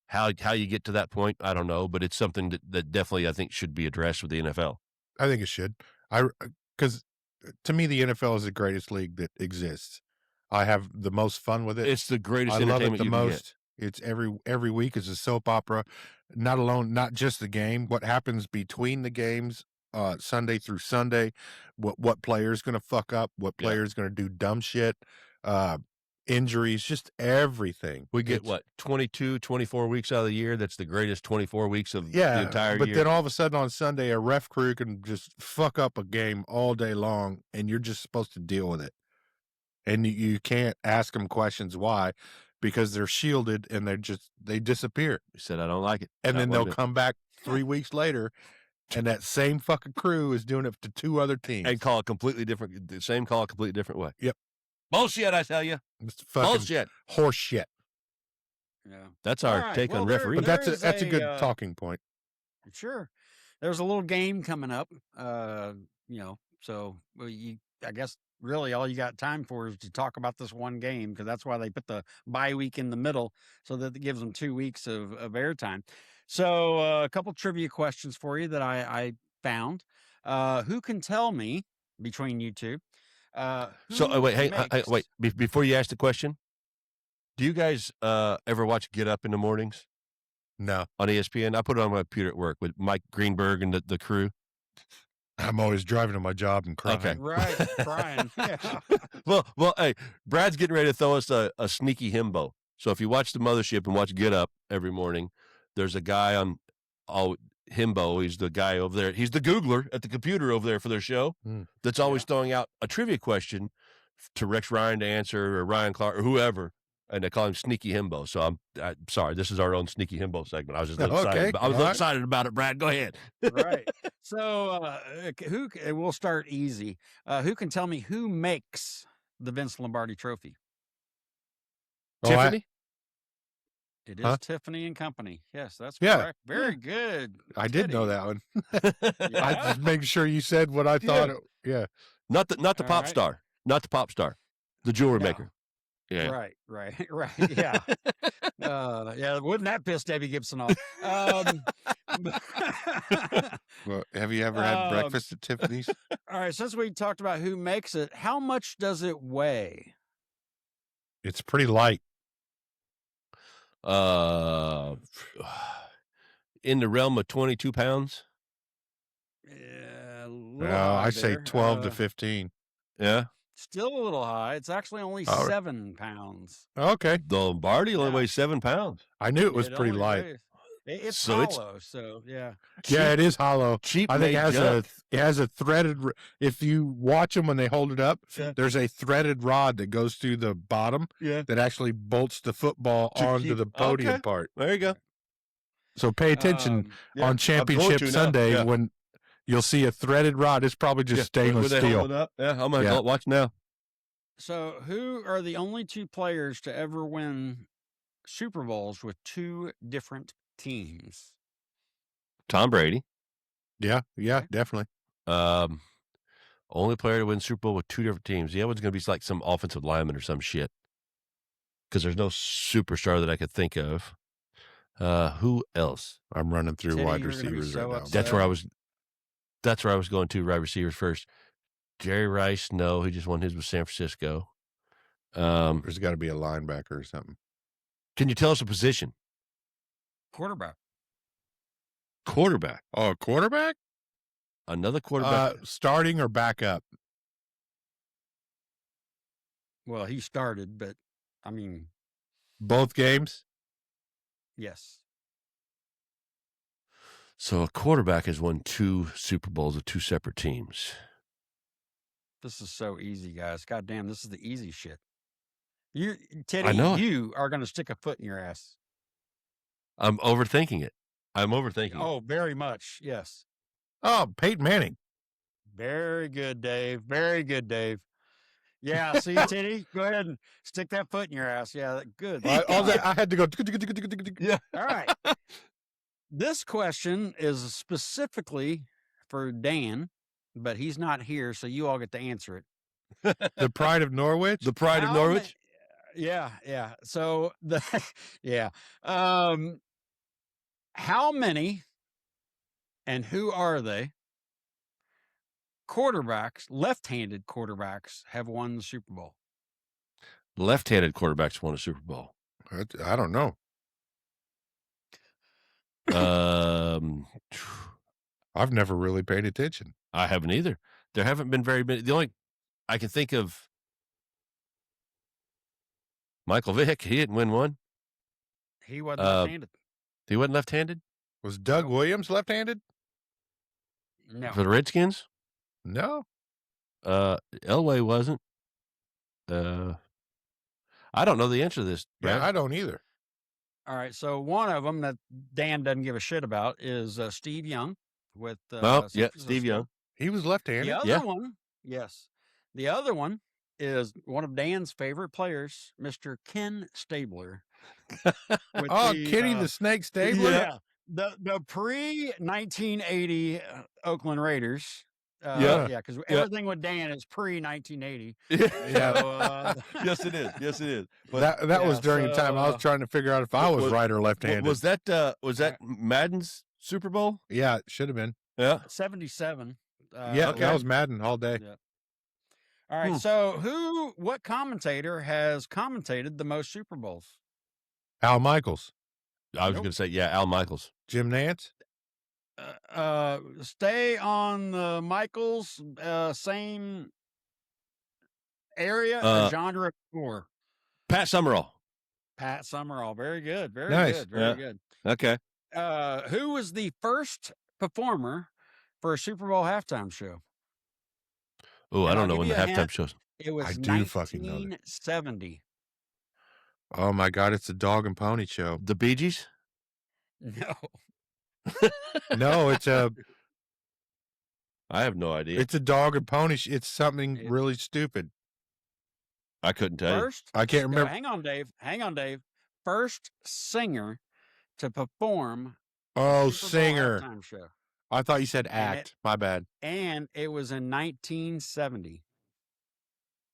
How you get to that point, I don't know, but it's something that definitely I think should be addressed with the NFL. I think it should. Because to me, the NFL is the greatest league that exists. I have the most fun with it. It's the greatest I love entertainment it the you can most. It's every week is a soap opera. Not just the game, what happens between the games. Sunday through Sunday, what player's going to fuck up, what player's going to do dumb shit, injuries, just everything. We get 22, 24 weeks out of the year. That's the greatest 24 weeks of the entire year. But then all of a sudden on Sunday, a ref crew can just fuck up a game all day long, and you're just supposed to deal with it. And you can't ask them questions why, because they're shielded and they disappear. You said I don't like it, and then they'll come back 3 weeks later. And that same fucking crew is doing it to two other teams. And call it completely different. The same call a completely different way. Yep. Bullshit, I tell you. It's fucking bullshit. Horse shit. Yeah. That's our take on referees. But that's a good talking point. Sure. There's a little game coming up. So I guess really all you got time for is to talk about this one game, because that's why they put the bye week in the middle, so that it gives them 2 weeks of airtime. So a couple trivia questions for you that I found. Who can tell me between you two? Wait. Before you ask the question, do you guys ever watch Get Up in the mornings? No. On ESPN? I put it on my computer at work with Mike Greenberg and the crew. I'm always driving to my job and crying. Okay. Right, crying. Yeah. Well, hey, Brad's getting ready to throw us a sneaky himbo. So if you watch the Mothership and watch Get Up every morning, there's a guy on himbo. He's the guy over there. He's the Googler at the computer over there for their show that's always throwing out a trivia question to Rex Ryan to answer, or Ryan Clark or whoever. And they call him Sneaky Himbo. So I'm sorry. This is our own Sneaky Himbo segment. I was just excited. I was excited about it, Brad. Go ahead. Right. So we'll start easy. Who can tell me who makes the Vince Lombardi Trophy? Tiffany? It is Tiffany and Company. Yes, that's correct. Very good. I did know that one. I just making sure you said what I thought. Not the pop star. Not the pop star. The jewelry maker. Yeah. Right. Yeah. Wouldn't that piss Debbie Gibson off? Well, have you ever had breakfast at Tiffany's? All right. Since we talked about who makes it, how much does it weigh? It's pretty light. In the realm of 22 pounds. Yeah, I say 12 to 15. Yeah. Still a little high. It's actually only 7 pounds. Okay. The Lombardi only weighs 7 pounds. I knew it was pretty light. It's hollow, so yeah. Yeah, it is hollow. Cheap. I think it has a threaded. If you watch them when they hold it up, there's a threaded rod that goes through the bottom. Yeah. That actually bolts the football onto the podium part. There you go. So pay attention on Championship Sunday when you'll see a threaded rod. It's probably just stainless steel. Yeah, I'm gonna watch now. So, who are the only two players to ever win Super Bowls with two different teams? Tom Brady. Yeah, definitely. Only player to win Super Bowl with 2 different teams. The other one's going to be like some offensive lineman or some shit. Because there's no superstar that I could think of. Who else? I'm running through Teddy, wide you're gonna be receivers so right now. upset. That's where I was. That's where I was going to. Wide receivers first. Jerry Rice, no, he just won his with San Francisco. There's got to be a linebacker or something. Can you tell us a position? Quarterback. Quarterback. Oh, quarterback? Another quarterback. Starting or backup? Well, he started, but I mean, Both games? yes. So a quarterback has won 2 Super Bowls with 2 separate teams. This is so easy, guys. God damn, this is the easy shit. You, Teddy, I know it. you are going to stick a foot in your ass. I'm overthinking it. it. Oh, very much. Yes. Oh, Peyton Manning. Very good, Dave. Very good, Dave. Yeah. See, Teddy, go ahead and stick that foot in your ass. Yeah. Good. I had to go. Yeah. All right. This question is specifically for Dan, but he's not here, so you all get to answer it. The pride of Norwich. The pride of How Norwich. Yeah. So yeah. How many and who are they? Quarterbacks, left-handed quarterbacks, have won the Super Bowl. Left-handed quarterbacks won a Super Bowl. I don't know. I've never really paid attention. I haven't either. There haven't been very many. The only I can think of, Michael Vick. He didn't win one. He wasn't left-handed. He wasn't left-handed Was Doug Williams left-handed? No. for the Redskins. No. Elway wasn't. I don't know the answer to this, Brad. Yeah, I don't either. All right. So one of them that Dan doesn't give a shit about is Steve Young with Oh, San yeah, Francisco. Steve Young. He was left-handed. The other Yeah. one, yes. The other one is one of Dan's favorite players, Mr. Ken Stabler. with Oh, the, Kenny the Snake Stabler. Yeah. The pre-1980 Oakland Raiders. Yeah. Yeah, because everything with Dan is pre-1980. Yeah. So, Yes, it is. Yes, it is. That was during a time I was trying to figure out if I was right or left-handed. Was that Madden's Super Bowl? Yeah, it should have been. Yeah. 77. Yeah, that was Madden all day. Yeah. All right. So what commentator has commentated the most Super Bowls? Al Michaels. I was Nope. going to say, yeah, Al Michaels. Jim Nance. Stay on the Michaels, same area, genre of score. Pat Summerall. Pat Summerall. Very good. Very Nice. good. Very Yeah. good. Okay. Who was the first performer for a Super Bowl halftime show? Oh, I And don't I'll know give when the you a halftime hint. shows. It was I do fucking know that. 1970. Oh my God, it's a dog and pony show. The Bee Gees? No. No, it's a I have no idea. dog and pony. It's something It- really stupid. I couldn't tell you. First, I can't remember. Hang on, Dave. First singer to perform Oh, Super Bowl singer. halftime show, I thought you said And act. My bad. and it was in 1970.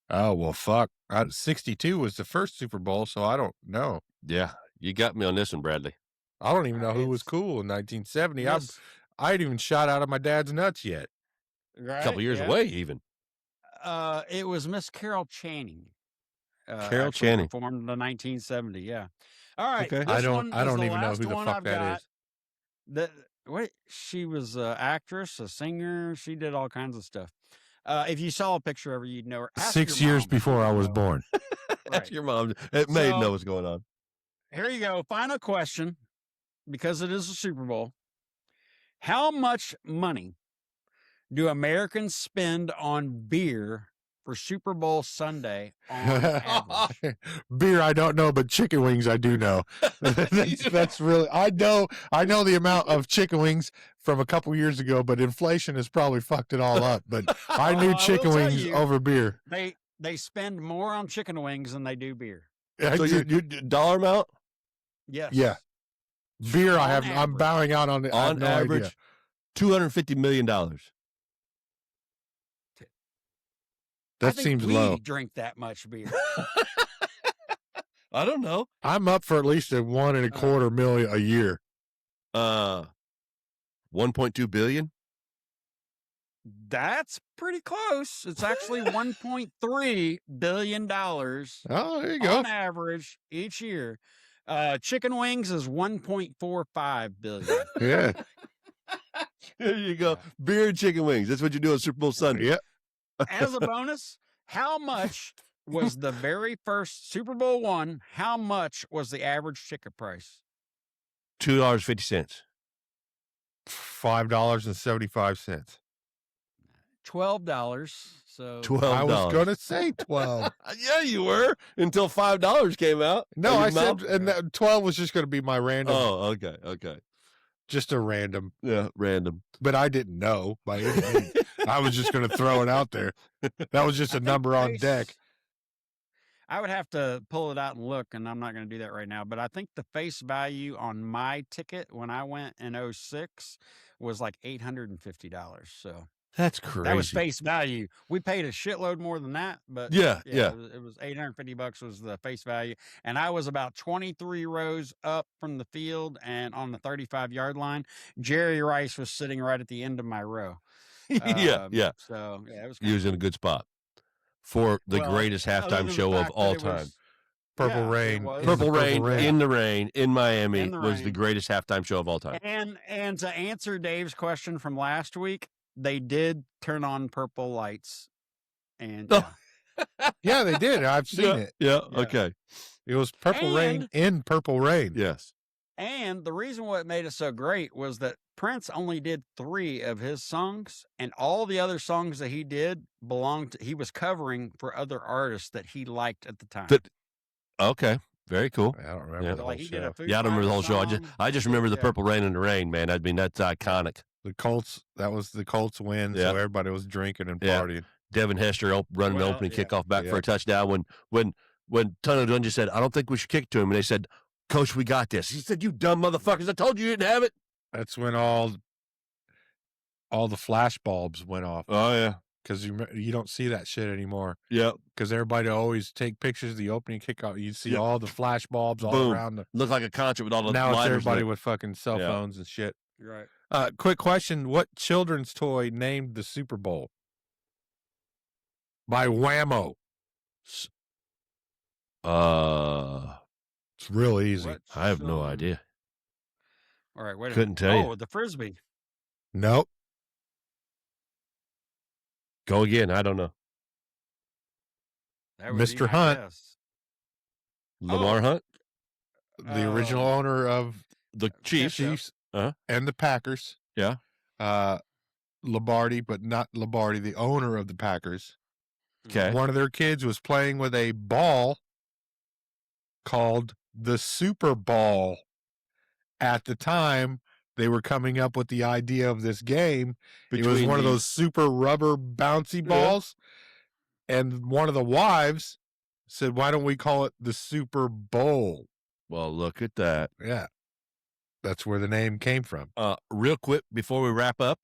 Oh well, fuck. 62 was the first Super Bowl, so I don't know. Yeah, you got me on this one, Bradley. I don't even know who It's- was cool in 1970. Yes, I ain't even shot out of my dad's nuts yet. right? A couple years yeah. away, even. It was Miss Carol Channing. Carol actually Channing. performed in the 1970. Yeah. All right. Okay. This one I is don't the even know last who the one fuck I've that got. is. Wait, she was an actress, a singer. She did all kinds of stuff. If you saw a picture of her, you'd know her. Ask 6 your years mom. before I was born. That's Right. your mom. It may So- know what's going on. Here you go. Final question, because it is a Super Bowl. How much money do Americans spend on beer for Super Bowl Sunday on average? Beer, I don't know, but chicken wings, I do know. that's really. I know the amount of chicken wings from a couple years ago, but inflation has probably fucked it all up. But I Well, knew I will chicken tell wings you- over beer. They spend more on chicken wings than they do beer. So your dollar amount Yes. Yeah. Beer, On I'm average. bowing out on. I have on no idea. average, $250 million. That I think seems we low. drink that much beer. I don't know. I'm up for at least a $1.25 million a year. 1.2 billion. That's pretty close. It's actually $1.3 billion Oh, there you go. on average each year. Chicken wings is $1.45 billion. Yeah. There you go. Yeah. Beer and chicken wings. That's what you do on Super Bowl Sunday. Yep. As a bonus, how much was the very first Super Bowl one? How much was the average ticket price? $2.50. $5.75. $12. So $12. I was gonna say 12. Yeah, you were until $5 came out. No, of your I said, mouth. and that 12 was just gonna be my random, Oh, okay. just a random. Yeah, random. But I didn't know by any means. I was just gonna throw it out there. That was just a number on deck. I would have to pull it out and look, and I'm not going to do that right now. But I think the face value on my ticket when I went in 2006 was like $850. So That's crazy. that was face value. We paid a shitload more than that, but Yeah. it was $850 was the face value, and I was about 23 rows up from the field and on the 35-yard line. Jerry Rice was sitting right at the end of my row. Yeah. So yeah, it was. He was in a good spot for the Well, greatest other halftime than the show of fact that all it time. was- Purple Yeah, it Rain. was. Purple Rain, Rain. in the rain in Miami In the was the rain. greatest halftime show of all time. And to answer Dave's question from last week, they did turn on purple lights, and Oh. Yeah, they did. I've seen it. Yeah. Yeah. Okay. It was Purple Rain in Purple Rain. Yes. and the reason why it made it so great was that Prince only did 3 of his songs, and all the other songs that he did he was covering for other artists that he liked at the time. Okay. Very cool. I don't remember Yeah. the So, whole like he did a show. Foo Yeah, I don't remember the whole Fighters show. song. I just remember the Yeah. Purple Rain in the Rain, man. I mean, that's iconic. The Colts. That was the Colts win. Yeah. So everybody was drinking and Yeah. partying. Devin Hester running the Well, opening yeah. kickoff back for Yeah. a touchdown when Tunnel Dungeon said, I don't think we should kick to him. And they said, Coach, we got this. He said, you dumb motherfuckers. I told you didn't have it. That's when all the flash bulbs went off Oh, yeah. because you don't see that shit anymore. Yeah. Because everybody always take pictures of the opening kickoff. You see Yep. all the flash bulbs all Boom. around. Looked like a concert with all the Now it's lighters everybody lit. with fucking cell Yeah. phones and shit. Right. Quick question: what children's toy named the Super Bowl? By Whammo. It's real easy. What I have no children- idea. All right, wait a Couldn't minute. tell you. Oh, the Frisbee. Nope. Go again. I don't know. That would be Mr. my Hunt. guess. Lamar Oh. Hunt, The original owner of the Chiefs. Chiefs Uh-huh. and the Packers. Yeah. Lombardi, but not Lombardi, the owner of the Packers. Okay. One of their kids was playing with a ball called the Super Ball. At the time, they were coming up with the idea of this game. It was Between one of the- those super rubber bouncy Yeah. balls. And one of the wives said, why don't we call it the Super Bowl? Well, look at that. Yeah. That's where the name came from. Real quick before we wrap up,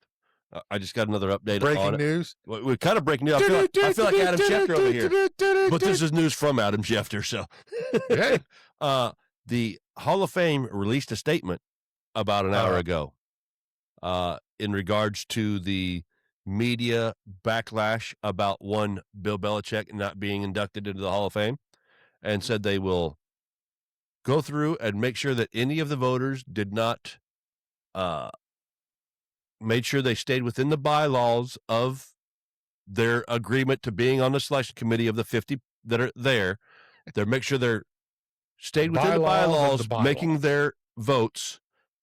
I just got another update on Breaking it. news. We're kind of breaking news. I feel like Adam Schefter over here. But this is news from Adam Schefter. So, Hey. the Hall of Fame released a statement about an hour ago in regards to the media backlash about one Bill Belichick not being inducted into the Hall of Fame, and said they will go through and make sure that any of the voters did not made sure they stayed within the bylaws of their agreement to being on the selection committee of the 50 that are there. They make sure they're stayed within the Bylaws of bylaws, the making bylaws. their votes.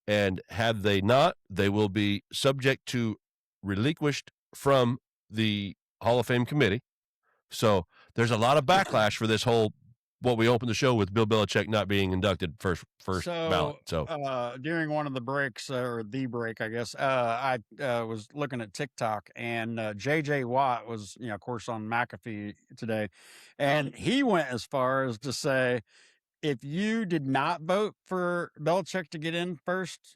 And had they not, they will be subject to relinquished from the Hall of Fame committee. So there's a lot of backlash for this whole, what we opened the show with, Bill Belichick not being inducted first ballot. So during one of the breaks, or the break, I guess, I was looking at TikTok, and JJ Watt was, of course, on McAfee today, and he went as far as to say, if you did not vote for Belichick to get in first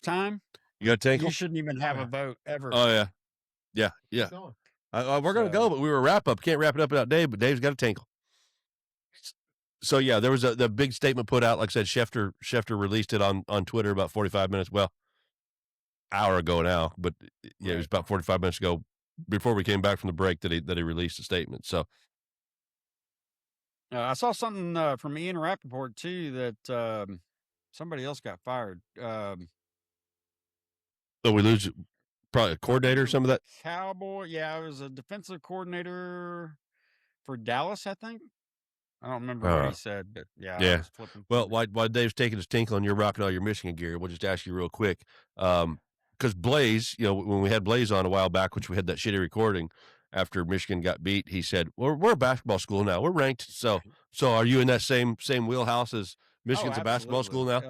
time, you got to take you them? shouldn't even have a vote ever. Oh, yeah. Yeah. We're going to go, but we were a wrap up. Can't wrap it up without Dave, but Dave's got a tinkle. So yeah, there was the big statement put out. Like I said, Schefter released it on Twitter about 45 minutes. Well, hour ago now, but yeah, it was about 45 minutes ago before we came back from the break that he released a statement. So I saw something from Ian Rappaport too that somebody else got fired. so we lose probably a coordinator or some of that. Cowboy, yeah, it was a defensive coordinator for Dallas, I think. I don't remember what he said, but yeah. I was flipping Well, through. while Dave's taking his tinkle and you're rocking all your Michigan gear, we'll just ask you real quick. Because Blaze, when we had Blaze on a while back, which we had that shitty recording after Michigan got beat, he said, well, we're a basketball school now. We're ranked. So are you in that same wheelhouse as Michigan's a basketball school now?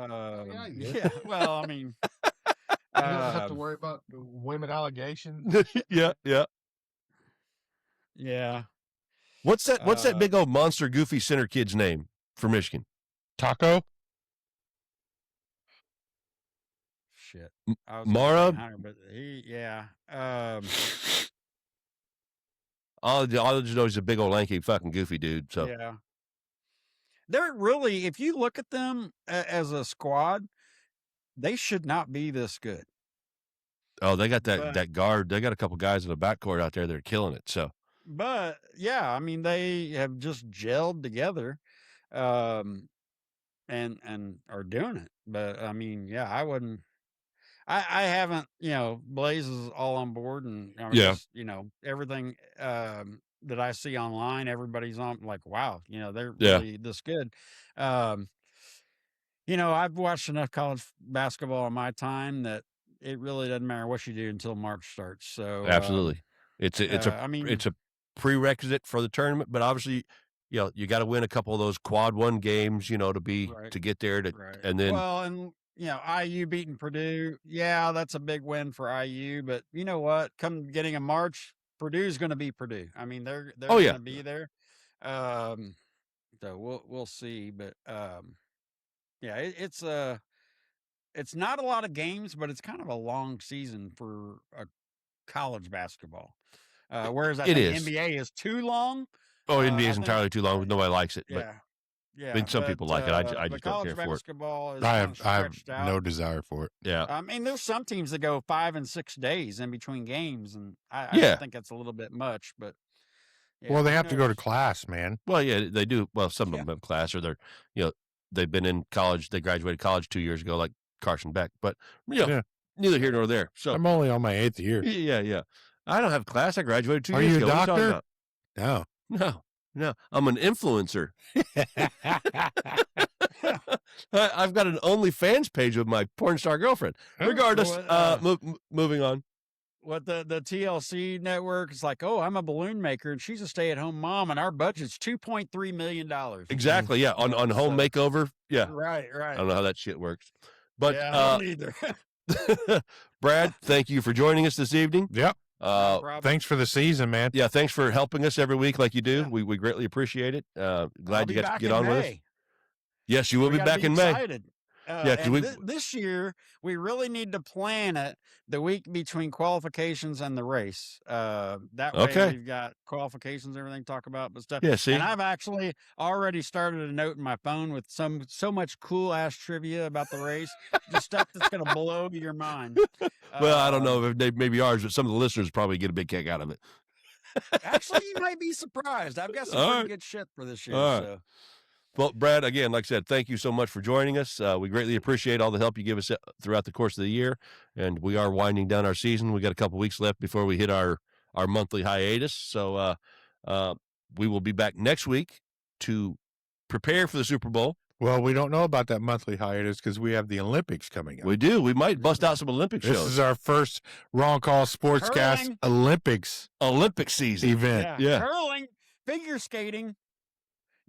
Yeah. Well, I mean, You don't have to worry about the women allegations. Yeah. yeah. What's that big old monster goofy center kid's name for Michigan? Taco? Shit. I was Mara? Hunter, but yeah. All I just know he's a big old lanky fucking goofy dude. So Yeah. They're really, if you look at them as a squad, they should not be this good. oh, they got But- that guard. They got a couple guys in the backcourt out there that are killing it. So But yeah, I mean, they have just gelled together, and are doing it. But I mean, yeah, I wouldn't. I haven't. Blaze is all on board, and I mean, Yeah. just, everything that I see online, everybody's on like, wow, they're Yeah. really this good. I've watched enough college basketball in my time that it really doesn't matter what you do until March starts. So absolutely, it's I mean, a prerequisite for the tournament, but obviously, you got to win a couple of those quad one games, to be Right. to get there to, right. and then Well, and IU beating Purdue, yeah, that's a big win for IU. But you know what? Come beginning of March, Purdue's going to be Purdue. I mean, they're Oh, going yeah. to be there. So we'll see. But yeah, it's not a lot of games, but it's kind of a long season for a college basketball. Whereas I It think is. NBA is too long. oh, I NBA is think- entirely too long. Nobody likes it, but Yeah. I mean, some people like it. I just but don't college care for it. basketball is I kind have of I have stretched out. no desire for it. yeah, I mean, there's some teams that go 5 and 6 days in between games, and I Yeah. think that's a little bit much. But yeah, Well, they who have to go to knows? class, man. well, yeah, they do. Well, some Yeah. of them have class, or they've been in college. They graduated college 2 years ago, like Carson Beck. But Yeah. neither here nor there. So I'm only on my 8th year. yeah. I don't have class. I graduated 2 Are years you a ago. What are you talking doctor? No. about? No. I'm an influencer. I've got an OnlyFans page with my porn star girlfriend. Regardless, What, moving on. What the TLC network is like? Oh, I'm a balloon maker, and she's a stay-at-home mom, and our budget's $2.3 million. Exactly. Yeah. On home So- makeover. Yeah. Right. I don't know how that shit works. But yeah, I don't either. Brad, thank you for joining us this evening. Yep. No problem. Thanks for the season, man. Yeah, thanks for helping us every week like you do. Yeah. We greatly appreciate it. I'll Glad be you got to back get in on with us. May. Yes, you will We be gotta back in May. excited. Yeah, 'cause and this year we really need to plan it the week between qualifications and the race. That way Okay. we've got qualifications, everything to talk about, but stuff. Yeah, see? And I've actually already started a note in my phone with so much cool ass trivia about the race, just stuff that's gonna blow your mind. Well, I don't know if they maybe ours, but some of the listeners probably get a big kick out of it. Actually, you might be surprised. I've got some All pretty right. good shit for this year. All right. So Well, Brad, again, like I said, thank you so much for joining us. We greatly appreciate all the help you give us throughout the course of the year. And we are winding down our season. We got a couple weeks left before we hit our monthly hiatus. So we will be back next week to prepare for the Super Bowl. Well, we don't know about that monthly hiatus because we have the Olympics coming up. We do. We might bust out some Olympic This shows. is our first Wrong Call Sportscast Hurling. Olympics Olympic season. event. Yeah. curling, figure skating,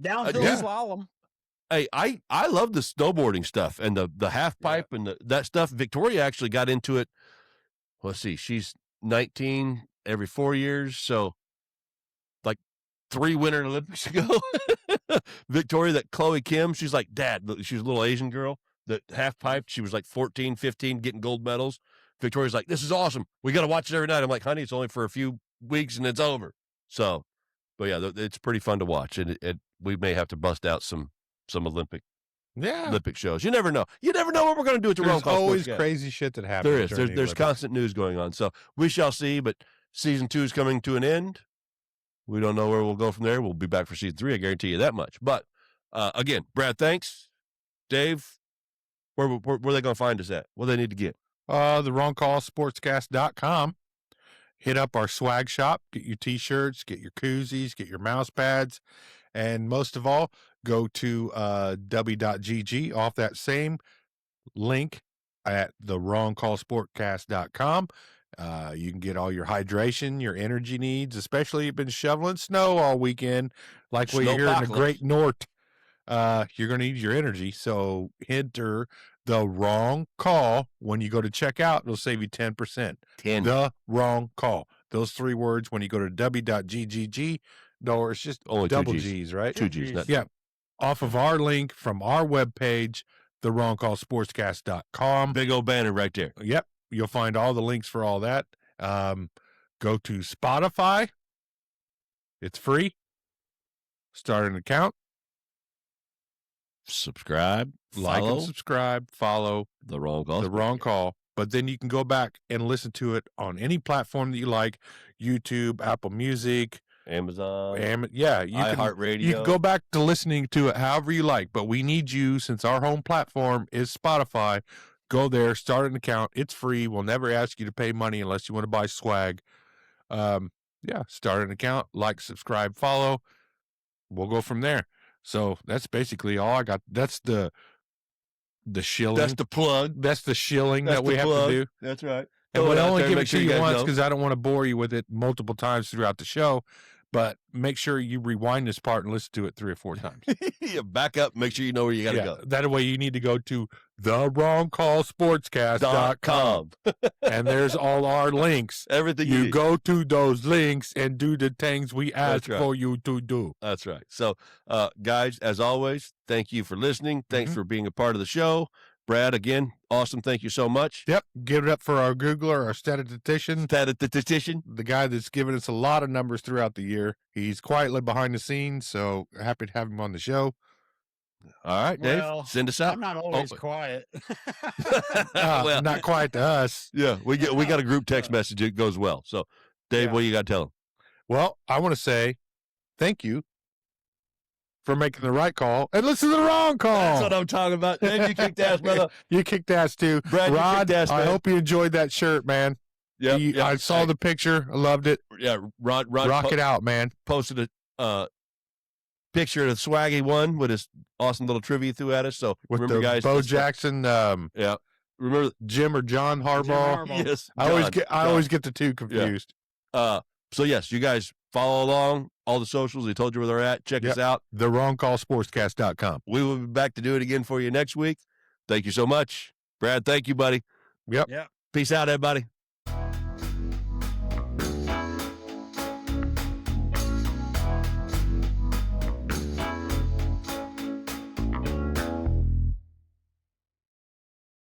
downhill yeah. slalom. Hey, I love the snowboarding stuff and the half pipe and that stuff. Victoria actually got into it. Let's see, she's 19 every 4 years, so like 3 Winter Olympics ago. Victoria, that Chloe Kim, she's like, Dad, she's a little Asian girl that half piped. She was like 14, 15, getting gold medals. Victoria's like, this is awesome. We got to watch it every night. I'm like, honey, it's only for a few weeks and it's over. So, but yeah, it's pretty fun to watch, and we may have to bust out some Olympic shows. You never know. You never know what we're going to do at the Wrong Call always Sportscast. crazy shit that happens. There is. during the There's Olympics. constant news going on. So we shall see. But season 2 is coming to an end. We don't know where we'll go from there. We'll be back for season 3. I guarantee you that much. But again, Brad, thanks. Dave, where are they going to find us at? What do they need to get? The wrongcallsportscast.com. Hit up our swag shop. Get your T-shirts, get your koozies, get your mouse pads. And most of all, go to w.gg off that same link at the wrongcallsportcast.com. You can get all your hydration, your energy needs, especially you've been shoveling snow all weekend, like we hear in the Great North. You're going to need your energy. So enter the wrong call when you go to checkout. It'll save you 10%. 10. The wrong call. Those 3 words when you go to w.gg, or it's just Only double 2 G's, right? 2 G's. Yeah. Off of our link from our webpage, thewrongcallsportscast.com. Big old banner right there. Yep. You'll find all the links for all that. Go to Spotify. It's free. Start an account. Subscribe. Like Follow and subscribe. Follow the Wrong Call. the wrong call. But then you can go back and listen to it on any platform that you like. YouTube, Apple Music, Amazon. you can iHeartRadio. You can go back to listening to it however you like, but we need you, since our home platform is Spotify. Go there, start an account. It's free. We'll never ask you to pay money unless you want to buy swag. Start an account, like, subscribe, follow. We'll go from there. So that's basically all I got. That's the shilling. That's the plug. That's the shilling That's that we the have plug. to do. That's right. And Throw we'll it out only there, give make it sure to you you guys once know. because I don't want to bore you with it multiple times throughout the show. But make sure you rewind this part and listen to it 3 or 4 times. Yeah, back up. Make sure you know where you got to go. That way you need to go to thewrongcallsportscast.com. And there's all our links. Everything You need. go to those links and do the things we ask right. for you to do. That's right. So, guys, as always, thank you for listening. Thanks for being a part of the show. Brad, again, awesome. Thank you so much. Yep. Give it up for our Googler, our statistician, Statistician. the guy that's given us a lot of numbers throughout the year. He's quietly behind the scenes, so happy to have him on the show. All right, Dave, Well, send us out. I'm not always quiet. Well, Not quiet to us. yeah, we got a group text message. It goes well. So, Dave, what do you got to tell them? Well, I want to say thank you for making the right call and listen to the wrong call. That's what I'm talking about. Dave, you kicked ass, brother. You kicked ass too. Brad, you Rod, kicked ass, I man. hope you enjoyed that shirt, man. Yeah, I saw the picture. I loved it. Yeah, Rod Rock it out, man. posted a picture of the Swaggy one with his awesome little trivia he threw at us. So With remember, the guys, Bo that's- Jackson, Yeah, remember. Jim or John Harbaugh. Harbaugh. Yes, I always John. get the two confused. So yes, you guys follow along all the socials. They told you where they're at. Check us out. TheWrongCallSportscast.com. We will be back to do it again for you next week. Thank you so much, Brad. Thank you, buddy. Yep. Yeah. Peace out, everybody.